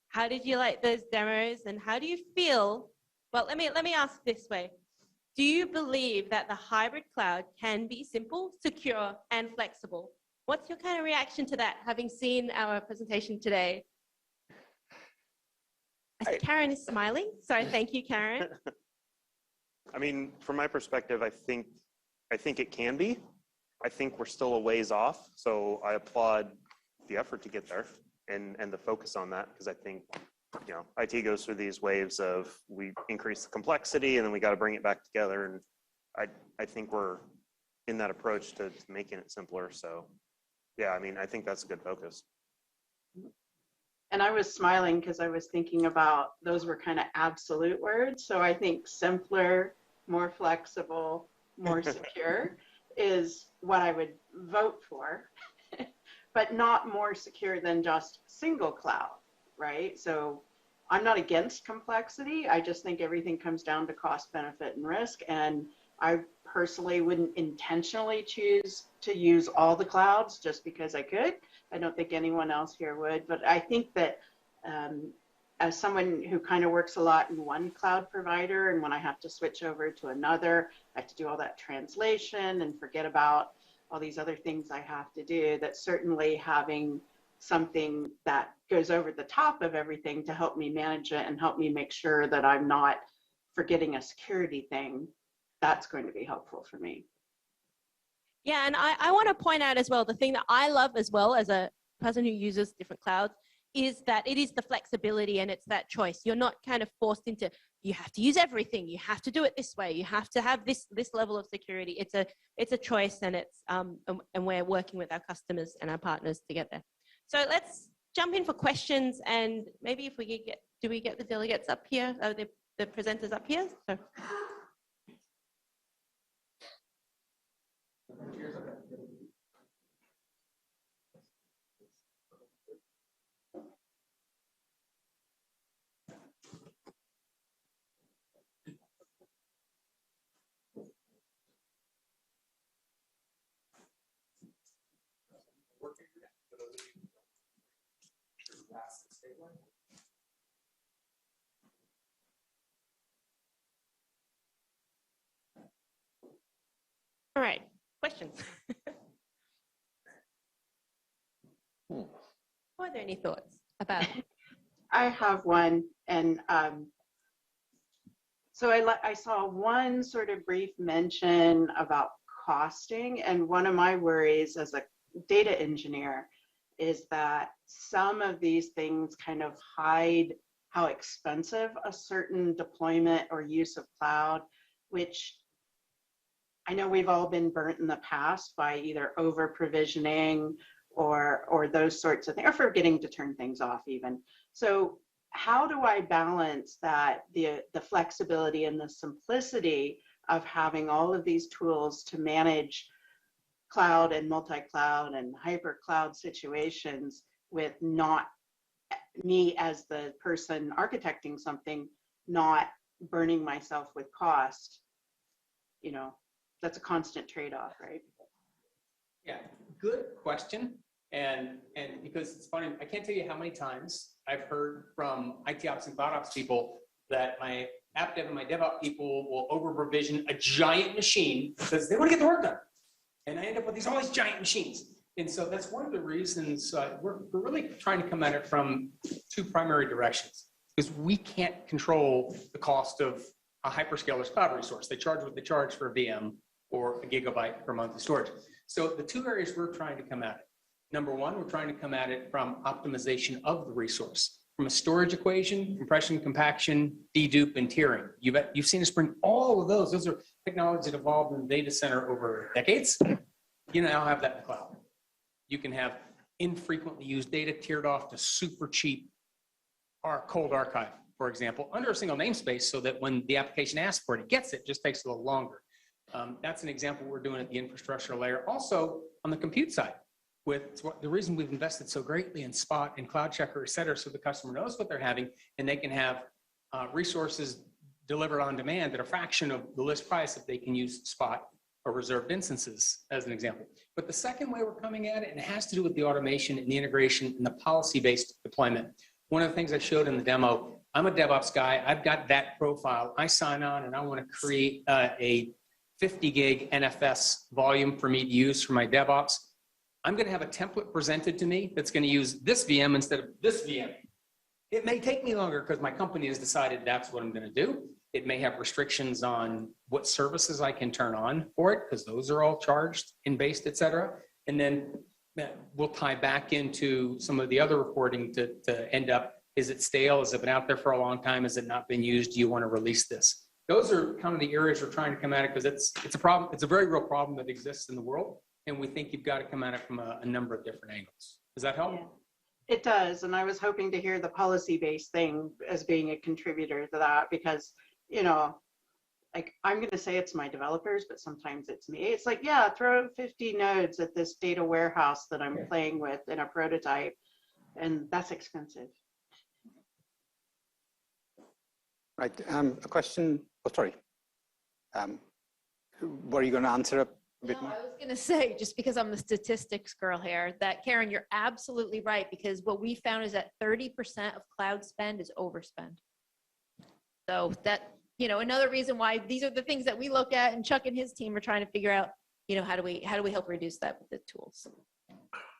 How did you like those demos, and how do you feel? Well, let me ask this way. Do you believe that the hybrid cloud can be simple, secure, and flexible? What's your kind of reaction to that, having seen our presentation today? Karen is smiling. Sorry, thank you, Karen. I mean, from my perspective, I think it can be. I think we're still a ways off. So I applaud the effort to get there and the focus on that, because I think, you know, IT goes through these waves of we increase the complexity and then we got to bring it back together. And I think we're in that approach to making it simpler. So yeah, I mean, I think that's a good focus. And I was smiling because I was thinking about those were kind of absolute words. So I think simpler, more flexible, more secure is what I would vote for, but not more secure than just single cloud, right? So I'm not against complexity. I just think everything comes down to cost, benefit, and risk. And I personally wouldn't intentionally choose to use all the clouds just because I could. I don't think anyone else here would, but I think that as someone who kind of works a lot in one cloud provider, and when I have to switch over to another, I have to do all that translation and forget about all these other things I have to do, that certainly having something that goes over the top of everything to help me manage it and help me make sure that I'm not forgetting a security thing, that's going to be helpful for me. Yeah, and I want to point out as well, the thing that I love as well as a person who uses different clouds is that it is the flexibility and it's that choice. You're not kind of forced into, you have to use everything, you have to do it this way, you have to have this level of security. It's a choice, and it's and we're working with our customers and our partners to get there. So let's jump in for questions, and maybe if we get, do we get the delegates up here, the presenters up here? So. All right, questions? Are there any thoughts about it? I have one, and so I saw one sort of brief mention about costing, and one of my worries as a data engineer is that some of these things kind of hide how expensive a certain deployment or use of cloud, which I know we've all been burnt in the past by either over provisioning or those sorts of things, or forgetting to turn things off even. So how do I balance that, the flexibility and the simplicity of having all of these tools to manage cloud and multi-cloud and hyper-cloud situations with not me as the person architecting something, not burning myself with cost? You know, that's a constant trade-off, right? Yeah, good question. And because it's funny, I can't tell you how many times I've heard from IT ops and cloud ops people that my app dev and my DevOps people will over provision a giant machine because they want to get the work done. And I end up with all these giant machines. And so that's one of the reasons we're really trying to come at it from two primary directions, because we can't control the cost of a hyperscaler's cloud resource. They charge what they charge for a VM or a gigabyte per month of storage. So the two areas we're trying to come at it. Number one, we're trying to come at it from optimization of the resource, from a storage equation, compression, compaction, dedupe, and tiering. You've seen us bring all of those. Those are technologies that evolved in the data center over decades. You now have that in the cloud. You can have infrequently used data tiered off to super cheap cold archive, for example, under a single namespace, so that when the application asks for it, it gets it, just takes a little longer. That's an example we're doing at the infrastructure layer. Also on the compute side, with the reason we've invested so greatly in Spot and Cloud Checker, et cetera, so the customer knows what they're having and they can have resources delivered on demand at a fraction of the list price if they can use Spot or reserved instances, as an example. But the second way we're coming at it, and it has to do with the automation and the integration and the policy-based deployment. One of the things I showed in the demo, I'm a DevOps guy. I've got that profile. I sign on and I want to create a 50 gig NFS volume for me to use for my DevOps. I'm going to have a template presented to me that's going to use this VM instead of this VM. It may take me longer because my company has decided that's what I'm going to do. It may have restrictions on what services I can turn on for it, because those are all charged and based, et cetera. And then we'll tie back into some of the other reporting to end up, is it stale? Has it been out there for a long time? Has it not been used? Do you want to release this? Those are kind of the areas we're trying to come at it, because it's a problem. It's a very real problem that exists in the world. And we think you've got to come at it from a number of different angles. Does that help? Yeah, it does. And I was hoping to hear the policy-based thing as being a contributor to that, because, you know, like, I'm going to say it's my developers, but sometimes it's me. It's like, yeah, throw 50 nodes at this data warehouse that I'm playing with in a prototype, and that's expensive. Right. A question. Oh, sorry. Were you going to answer a bit more? I was going to say, just because I'm the statistics girl here, that Karen, you're absolutely right, because what we found is that 30% of cloud spend is overspend. So that, you know, another reason why these are the things that we look at, and Chuck and his team are trying to figure out, you know, how do we help reduce that with the tools?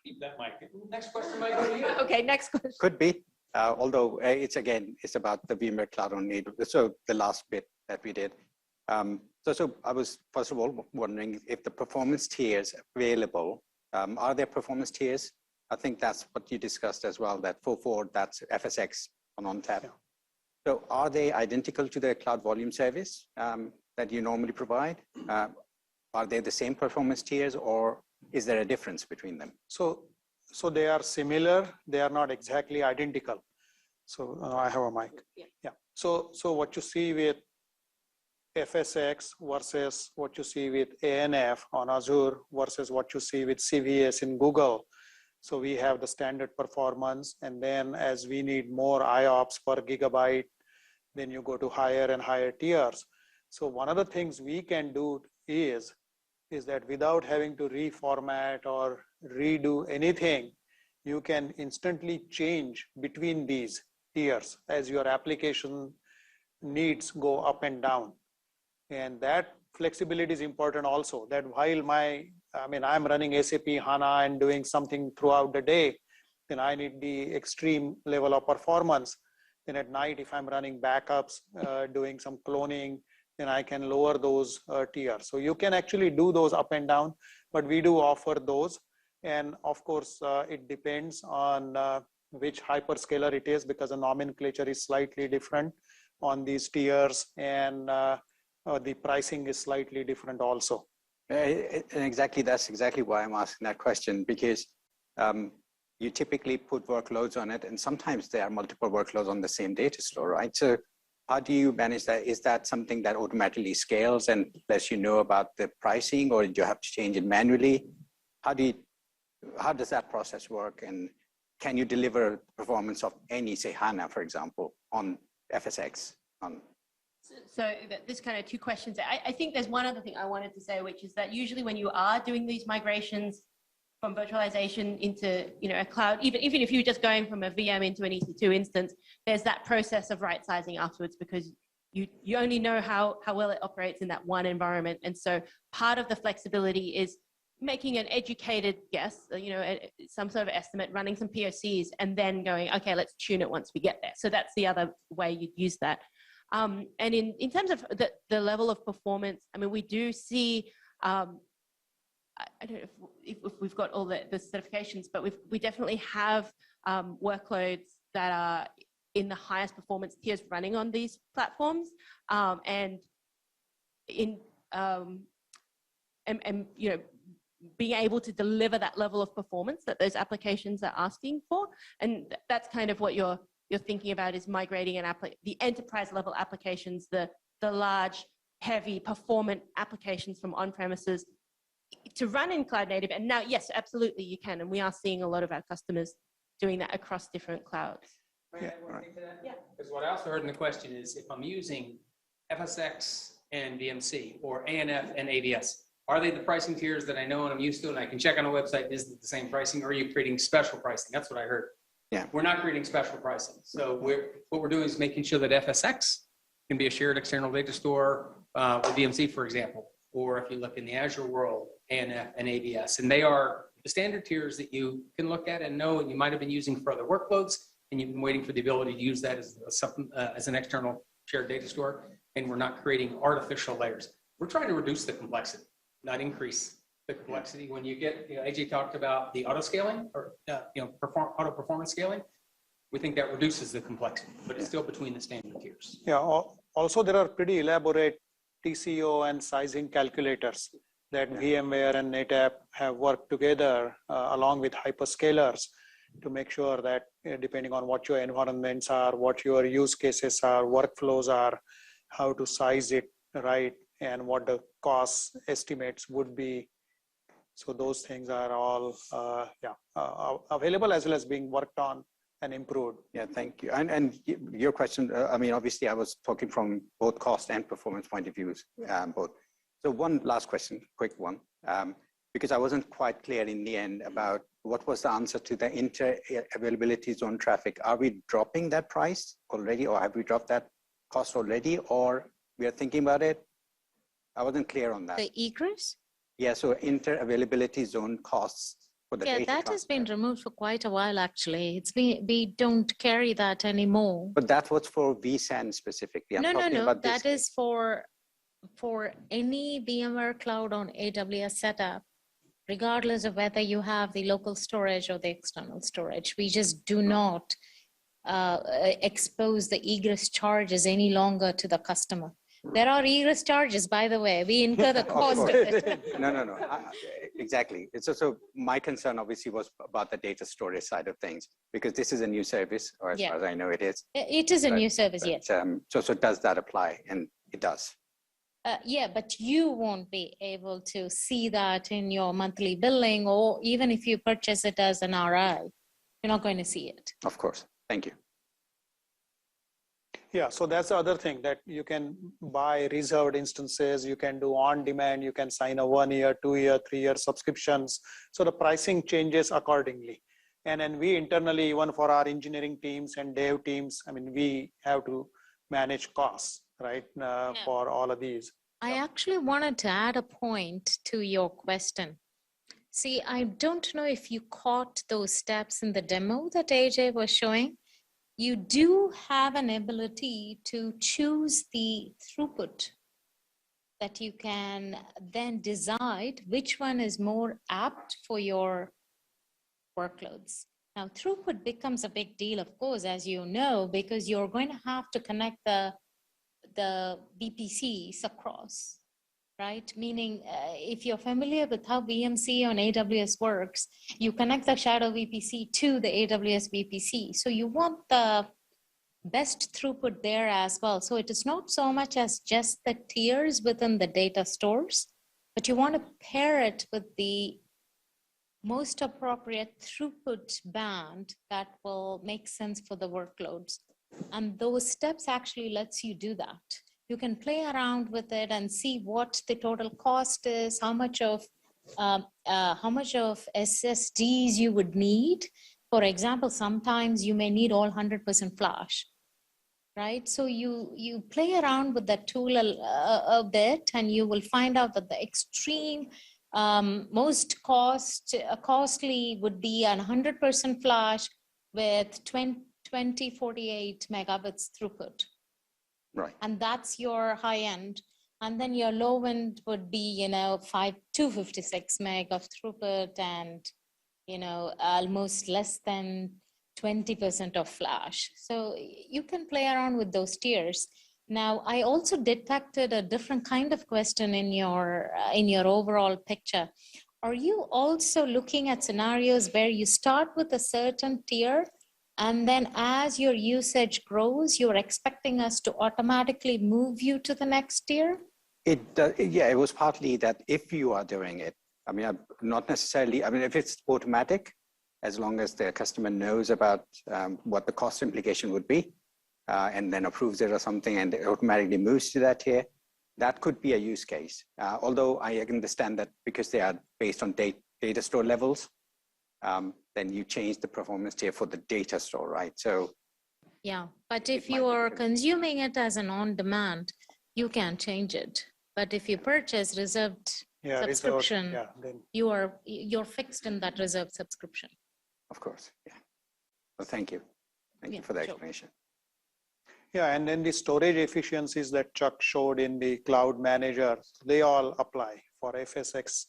Keep that mic. Next question might go to you. Okay, next question. Could be. Although it's about the VMware Cloud on AWS. So the last bit that we did. So I was first of all wondering if the performance tiers available. Are there performance tiers I think that's what you discussed as well, that 4.4, that's FSX on ONTAP. Yeah. So are they identical to the cloud volume service that you normally provide? Are they the same performance tiers, or is there a difference between them? So they are similar. They are not exactly identical. So I have a mic. Yeah. So what you see with FSX versus what you see with ANF on Azure versus what you see with CVS in Google. So we have the standard performance, and then as we need more IOPS per gigabyte, then you go to higher and higher tiers. So one of the things we can do is that without having to reformat or redo anything, you can instantly change between these tiers as your application needs go up and down. And that flexibility is important also, that while I'm running SAP HANA and doing something throughout the day, then I need the extreme level of performance. Then at night, if I'm running backups, doing some cloning, then I can lower those tiers. So you can actually do those up and down, but we do offer those. And of course, it depends on which hyperscaler it is, because the nomenclature is slightly different on these tiers, and the pricing is slightly different also. And exactly, that's exactly why I'm asking that question, because you typically put workloads on it, and sometimes there are multiple workloads on the same data store, right? So how do you manage that? Is that something that automatically scales and lets you know about the pricing, or do you have to change it manually? How does that process work? And can you deliver performance of any, say, HANA, for example, on FSX? So there's kind of two questions. I think there's one other thing I wanted to say, which is that usually when you are doing these migrations from virtualization into a cloud, even if you're just going from a VM into an EC2 instance, there's that process of right sizing afterwards, because you only know how well it operates in that one environment. And so part of the flexibility is making an educated guess, some sort of estimate, running some POCs, and then going, okay, let's tune it once we get there. So that's the other way you'd use that. And in terms of the level of performance, we do see, I don't know if we've got all the certifications, but we definitely have workloads that are in the highest performance tiers running on these platforms, and being able to deliver that level of performance that those applications are asking for. And that's kind of what you're thinking about, is migrating the enterprise level applications, the large, heavy, performant applications from on-premises to run in cloud native. And now, yes, absolutely you can. And we are seeing a lot of our customers doing that across different clouds. Yeah. Because what I also heard in the question is, if I'm using FSX and VMC, or ANF and AVS, are they the pricing tiers that I know and I'm used to, and I can check on a website, is it the same pricing, or are you creating special pricing? That's what I heard. Yeah. We're not creating special pricing. So what we're doing is making sure that FSX can be a shared external data store with VMC, for example, or if you look in the Azure world, ANF and AVS, and they are the standard tiers that you can look at and know, and you might have been using for other workloads, and you've been waiting for the ability to use that as an external shared data store, and we're not creating artificial layers. We're trying to reduce the complexity, not increase the complexity. When you get, AJ talked about the auto scaling, or auto performance scaling, we think that reduces the complexity, but it's still between the standard tiers. Yeah. Also, there are pretty elaborate TCO and sizing calculators that VMware and Netapp have worked together along with hyperscalers to make sure that depending on what your environments are, what your use cases are, workflows are, how to size it right, and what the cost estimates would be. So those things are all available, as well as being worked on and improved. Yeah, thank you. And your question, obviously I was talking from both cost and performance point of views, both. So one last question, quick one, because I wasn't quite clear in the end about what was the answer to the inter-availability zone traffic. Are we dropping that price already, or have we dropped that cost already, or we are thinking about it? I wasn't clear on that. The egress? Yeah, so inter-availability zone costs for the data that transfer. has been removed for quite a while, actually. We don't carry that anymore. But that's what's for vSAN specifically. No. That is for any VMware cloud on AWS setup regardless of whether you have the local storage or the external storage. We just do not expose the egress charges any longer to the customer. There are egress charges, by the way. We incur the cost of it. No. Exactly. It's also my concern obviously was about the data storage side of things, because this is a new service, or as far as I know it is. It is a new service, yes. So does that apply? And it does. Yeah, but you won't be able to see that in your monthly billing, or even if you purchase it as an RI, you're not going to see it. Of course. Thank you. Yeah, so that's the other thing, that you can buy reserved instances, you can do on demand, you can sign a 1 year, 2 year, 3 year subscriptions. So the pricing changes accordingly. And then we internally, even for our engineering teams and dev teams, I mean, we have to manage costs, right, for all of these. I actually wanted to add a point to your question. See, I don't know if you caught those steps in the demo that AJ was showing. You do have an ability to choose the throughput that you can then decide which one is more apt for your workloads. Now, throughput becomes a big deal, of course, as you know, because you're going to have to connect the VPCs across, right? Meaning, if you're familiar with how VMC on AWS works, you connect the shadow VPC to the AWS VPC. So you want the best throughput there as well. So it is not so much as just the tiers within the data stores, but you want to pair it with the most appropriate throughput band that will make sense for the workloads. And those steps actually lets you do that. You can play around with it and see what the total cost is, how much of SSDs you would need. For example, sometimes you may need all 100% flash, right? So you play around with that tool a bit, and you will find out that the extreme most costly would be an 100% flash with 2048 megabits throughput. Right. And that's your high end. And then your low end would be, 256 meg of throughput and, almost less than 20% of flash. So you can play around with those tiers. Now, I also detected a different kind of question in your overall picture. Are you also looking at scenarios where you start with a certain tier, and then as your usage grows, you're expecting us to automatically move you to the next tier? Yeah, it was partly that if you are doing it, I mean, not necessarily, I mean, if it's automatic, as long as the customer knows about what the cost implication would be, and then approves it or something, and it automatically moves to that tier, that could be a use case. Although I understand that because they are based on data store levels, then you change the performance tier for the data store, right? So yeah, but if you are consuming it as an on-demand, you can change it. But if you purchase reserved subscription, then you're fixed in that reserved subscription. Of course, yeah. Well, thank you. Thank you for the explanation. Yeah, and then the storage efficiencies that Chuck showed in the cloud manager, they all apply for FSx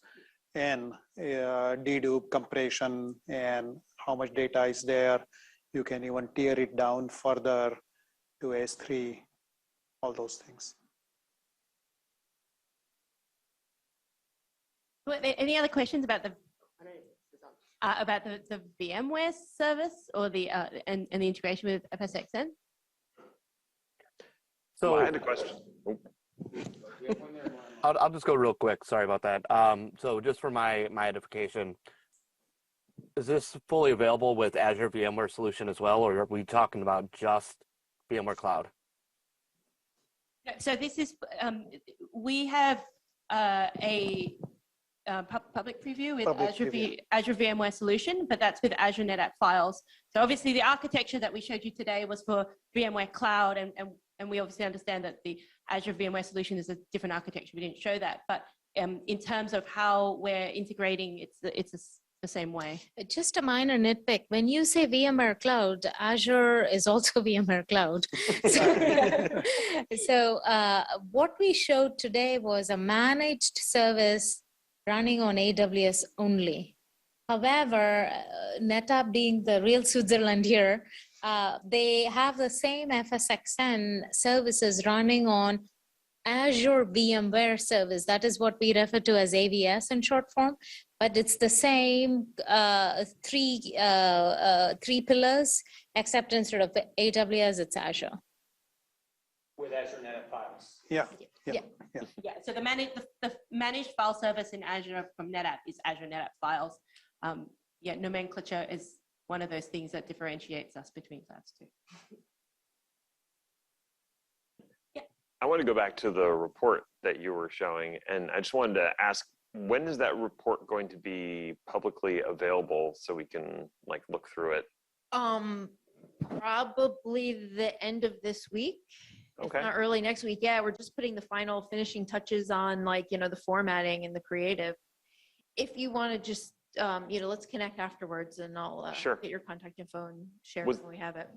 and dedupe compression and how much data is there. You can even tear it down further to S3, all those things. Any other questions about the VMware service or the and the integration with FSxN? So I had a question. I'll just go real quick. Sorry about that. So just for my edification, is this fully available with Azure VMware solution as well, or are we talking about just VMware Cloud? So this is, we have a public preview with Azure VMware solution, but that's with Azure NetApp files. So obviously the architecture that we showed you today was for VMware Cloud, and we obviously understand that the Azure VMware solution is a different architecture. We didn't show that, but in terms of how we're integrating, it's the same way. Just a minor nitpick. When you say VMware Cloud, Azure is also VMware Cloud. So what we showed today was a managed service running on AWS only. However, NetApp being the real Switzerland here, they have the same FSxN services running on Azure VMware service. That is what we refer to as AVS in short form, but it's the same three pillars, except instead of AWS, it's Azure. With Azure NetApp files. Yeah. Yeah, so the managed file service in Azure from NetApp is Azure NetApp files. Yeah, nomenclature is one of those things that differentiates us between clouds too. I want to go back to the report that you were showing, and I just wanted to ask, when is that report going to be publicly available so we can like look through it? Probably the end of this week. Okay. If not early next week. Yeah, we're just putting the final finishing touches on like, the formatting and the creative. If you want to just, let's connect afterwards and I'll Sure. get your contact info and share Was- it when we have it.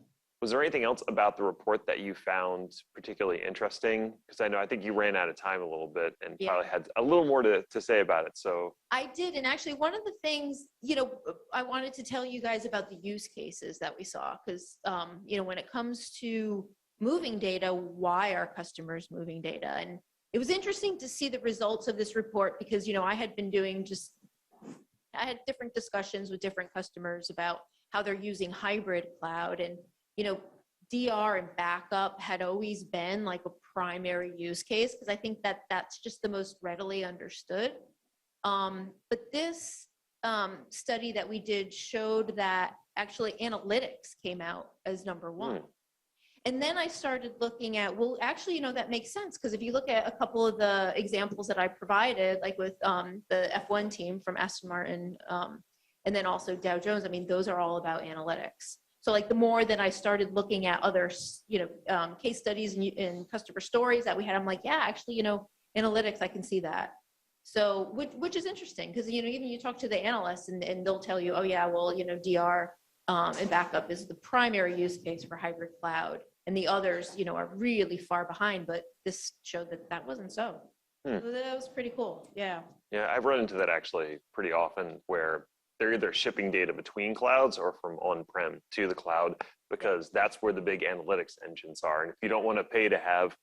Was there anything else about the report that you found particularly interesting? Because I think you ran out of time a little bit and Yeah. probably had a little more to say about it. So I did, and actually one of the things, I wanted to tell you guys about the use cases that we saw, because, when it comes to moving data, why are customers moving data? And it was interesting to see the results of this report because, I had been I had different discussions with different customers about how they're using hybrid cloud, and DR and backup had always been like a primary use case because I think that that's just the most readily understood. But this study that we did showed that actually analytics came out as number one. And then I started looking at, well, actually, that makes sense because if you look at a couple of the examples that I provided, like with the F1 team from Aston Martin, and then also Dow Jones, those are all about analytics. So like the more that I started looking at other, case studies and customer stories that we had, I'm like, yeah, actually, analytics, I can see that. So, which is interesting because, even you talk to the analysts and they'll tell you, oh yeah, well, DR and backup is the primary use case for hybrid cloud. And the others, are really far behind, but this showed that that wasn't so. So that was pretty cool. Yeah. yeah, I've run into that actually pretty often where they're either shipping data between clouds or from on-prem to the cloud because that's where the big analytics engines are. And if you don't want to pay to have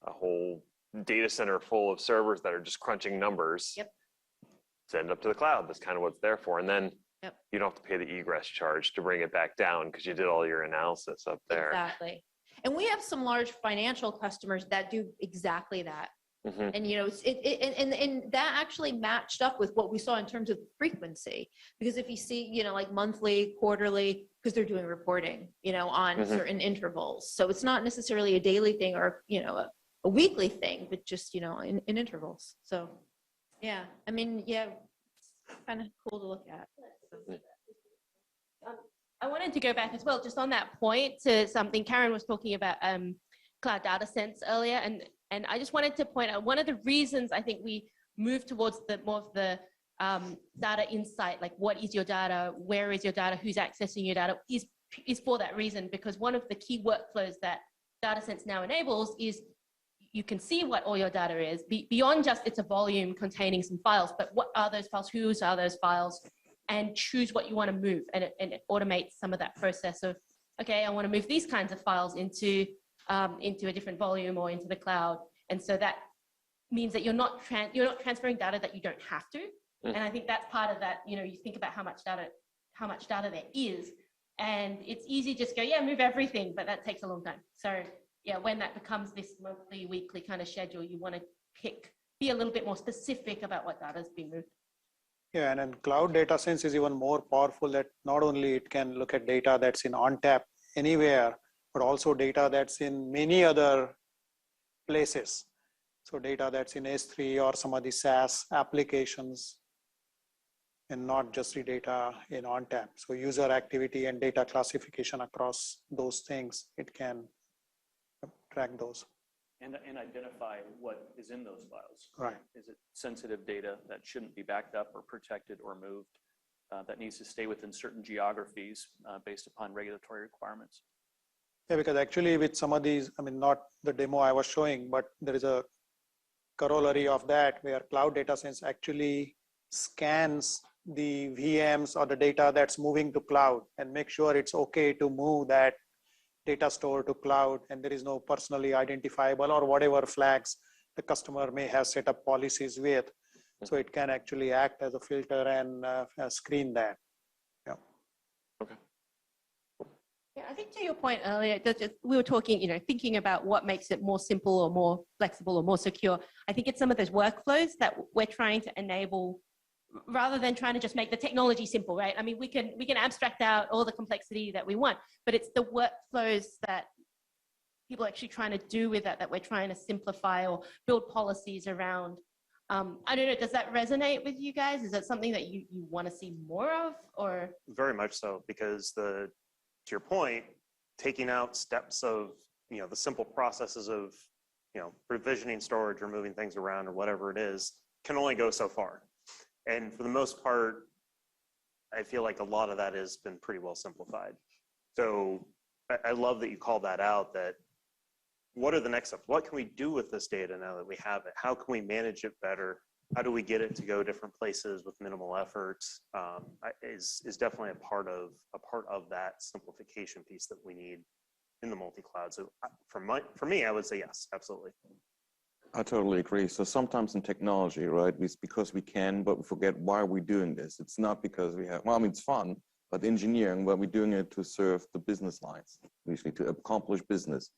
a whole data center full of servers that are just crunching numbers, send it up to the cloud. That's kind of what it's there for. And then you don't have to pay the egress charge to bring it back down because you did all your analysis up there. Exactly. And we have some large financial customers that do exactly that. And, and that actually matched up with what we saw in terms of frequency, because if you see, like monthly, quarterly, because they're doing reporting, on certain intervals. So it's not necessarily a daily thing or, a weekly thing, but just, in intervals. So, yeah, it's kind of cool to look at. I wanted to go back as well, just on that point to something Karen was talking about cloud data sense earlier. And I just wanted to point out one of the reasons I think we move towards more of the data insight, like what is your data, where is your data, who's accessing your data, is for that reason, because one of the key workflows that DataSense now enables is you can see what all your data is, beyond just it's a volume containing some files, but what are those files, whose are those files, and choose what you want to move. And it automates some of that process of, okay, I want to move these kinds of files into a different volume or into the cloud. And so that means that you're not transferring data that you don't have to. And I think that's part of that, you think about how much data there is, and it's easy just go, yeah, move everything, but that takes a long time. So yeah, when that becomes this monthly, weekly kind of schedule, you want to be a little bit more specific about what data is being moved. Yeah, and then cloud data sense is even more powerful that not only it can look at data that's in ONTAP anywhere, but also data that's in many other places. So data that's in S3 or some of the SaaS applications, and not just the data in ONTAP. So user activity and data classification across those things, it can track those. And identify what is in those files. Right. Is it sensitive data that shouldn't be backed up or protected or moved, that needs to stay within certain geographies based upon regulatory requirements? Yeah, because actually with some of these, not the demo I was showing, but there is a corollary of that where cloud data sense actually scans the VMs or the data that's moving to cloud and make sure it's okay to move that data store to cloud and there is no personally identifiable or whatever flags the customer may have set up policies with. So it can actually act as a filter and screen that. Yeah. Okay. Yeah, I think to your point earlier, we were talking, thinking about what makes it more simple or more flexible or more secure. I think it's some of those workflows that we're trying to enable rather than trying to just make the technology simple, right? I mean, we can abstract out all the complexity that we want, but it's the workflows that people are actually trying to do with that we're trying to simplify or build policies around. I don't know, does that resonate with you guys? Is that something that you want to see more of, or? Very much so, because to your point, taking out steps of, the simple processes of, provisioning storage or moving things around or whatever it is, can only go so far. And for the most part, I feel like a lot of that has been pretty well simplified. So I love that you called that out, that what are the next steps? What can we do with this data now that we have it? How can we manage it better? How do we get it to go different places with minimal effort? Is definitely a part of that simplification piece that we need in the multi-cloud. So for me, I would say yes, absolutely. I totally agree. So sometimes in technology, right, it's because we can, but we forget why are we doing this. It's not because we have, well, I mean, it's fun, but engineering, but we're doing it to serve the business lines, usually to accomplish business.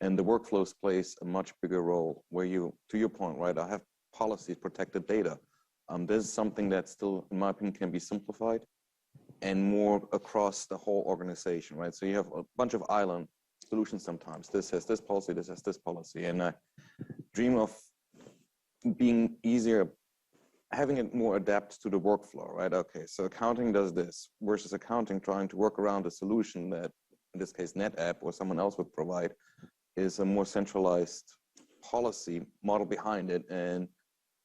And the workflows plays a much bigger role where you, to your point, right, I have policies, protected data. There's something that still, in my opinion, can be simplified and more across the whole organization, right? So you have a bunch of island solutions sometimes. This has this policy, this has this policy. And I dream of being easier, having it more adapt to the workflow, right? Okay, so accounting does this versus accounting trying to work around a solution that, in this case, Netapp or someone else would provide, is a more centralized policy model behind it. And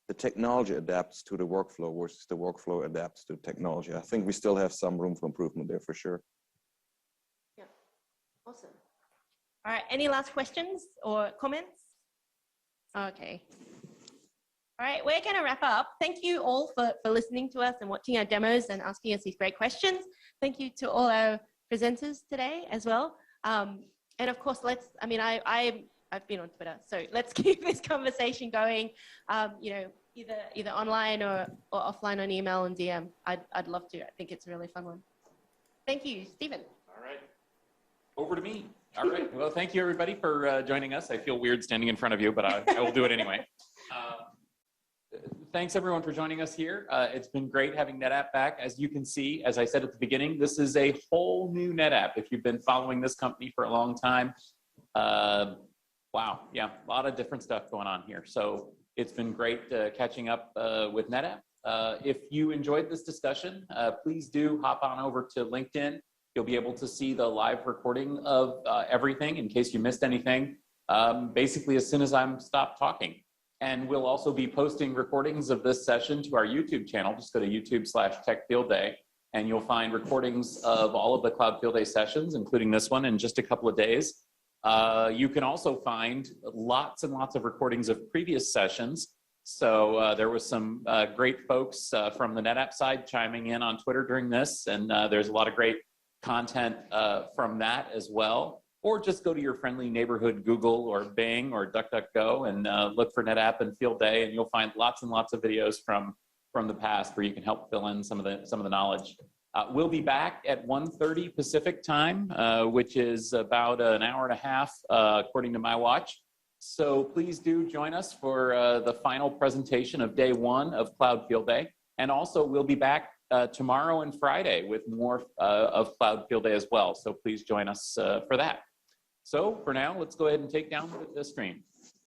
the technology adapts to the workflow versus the workflow adapts to technology. I think we still have some room for improvement there for sure. Yeah, awesome. All right, any last questions or comments? Okay. All right, we're going to wrap up. Thank you all for listening to us and watching our demos and asking us these great questions. Thank you to all our presenters today as well. And of course, I've been on Twitter, so let's keep this conversation going, either online or offline on email and DM. I'd love to. I think it's a really fun one. Thank you, Stephen. All right, over to me. All right, well, thank you everybody for joining us. I feel weird standing in front of you, but I will do it anyway. Thanks everyone for joining us here. It's been great having Netapp back. As you can see, as I said at the beginning, this is a whole new Netapp. If you've been following this company for a long time, wow, yeah, a lot of different stuff going on here. So it's been great catching up with Netapp. If you enjoyed this discussion, please do hop on over to LinkedIn. You'll be able to see the live recording of everything in case you missed anything, basically as soon as I'm stopped talking. And we'll also be posting recordings of this session to our YouTube channel. Just go to YouTube/TechFieldDay, and you'll find recordings of all of the Cloud Field Day sessions, including this one, in just a couple of days. You can also find lots and lots of recordings of previous sessions. So there was some great folks from the Netapp side chiming in on Twitter during this, and there's a lot of great content from that as well. Or just go to your friendly neighborhood Google or Bing or DuckDuckGo and look for Netapp and Field Day, and you'll find lots and lots of videos from the past where you can help fill in some of the knowledge. We'll be back at 1:30 Pacific time, which is about an hour and a half, according to my watch. So please do join us for the final presentation of day one of Cloud Field Day. And also we'll be back tomorrow and Friday with more of Cloud Field Day as well. So please join us for that. So for now, let's go ahead and take down the screen.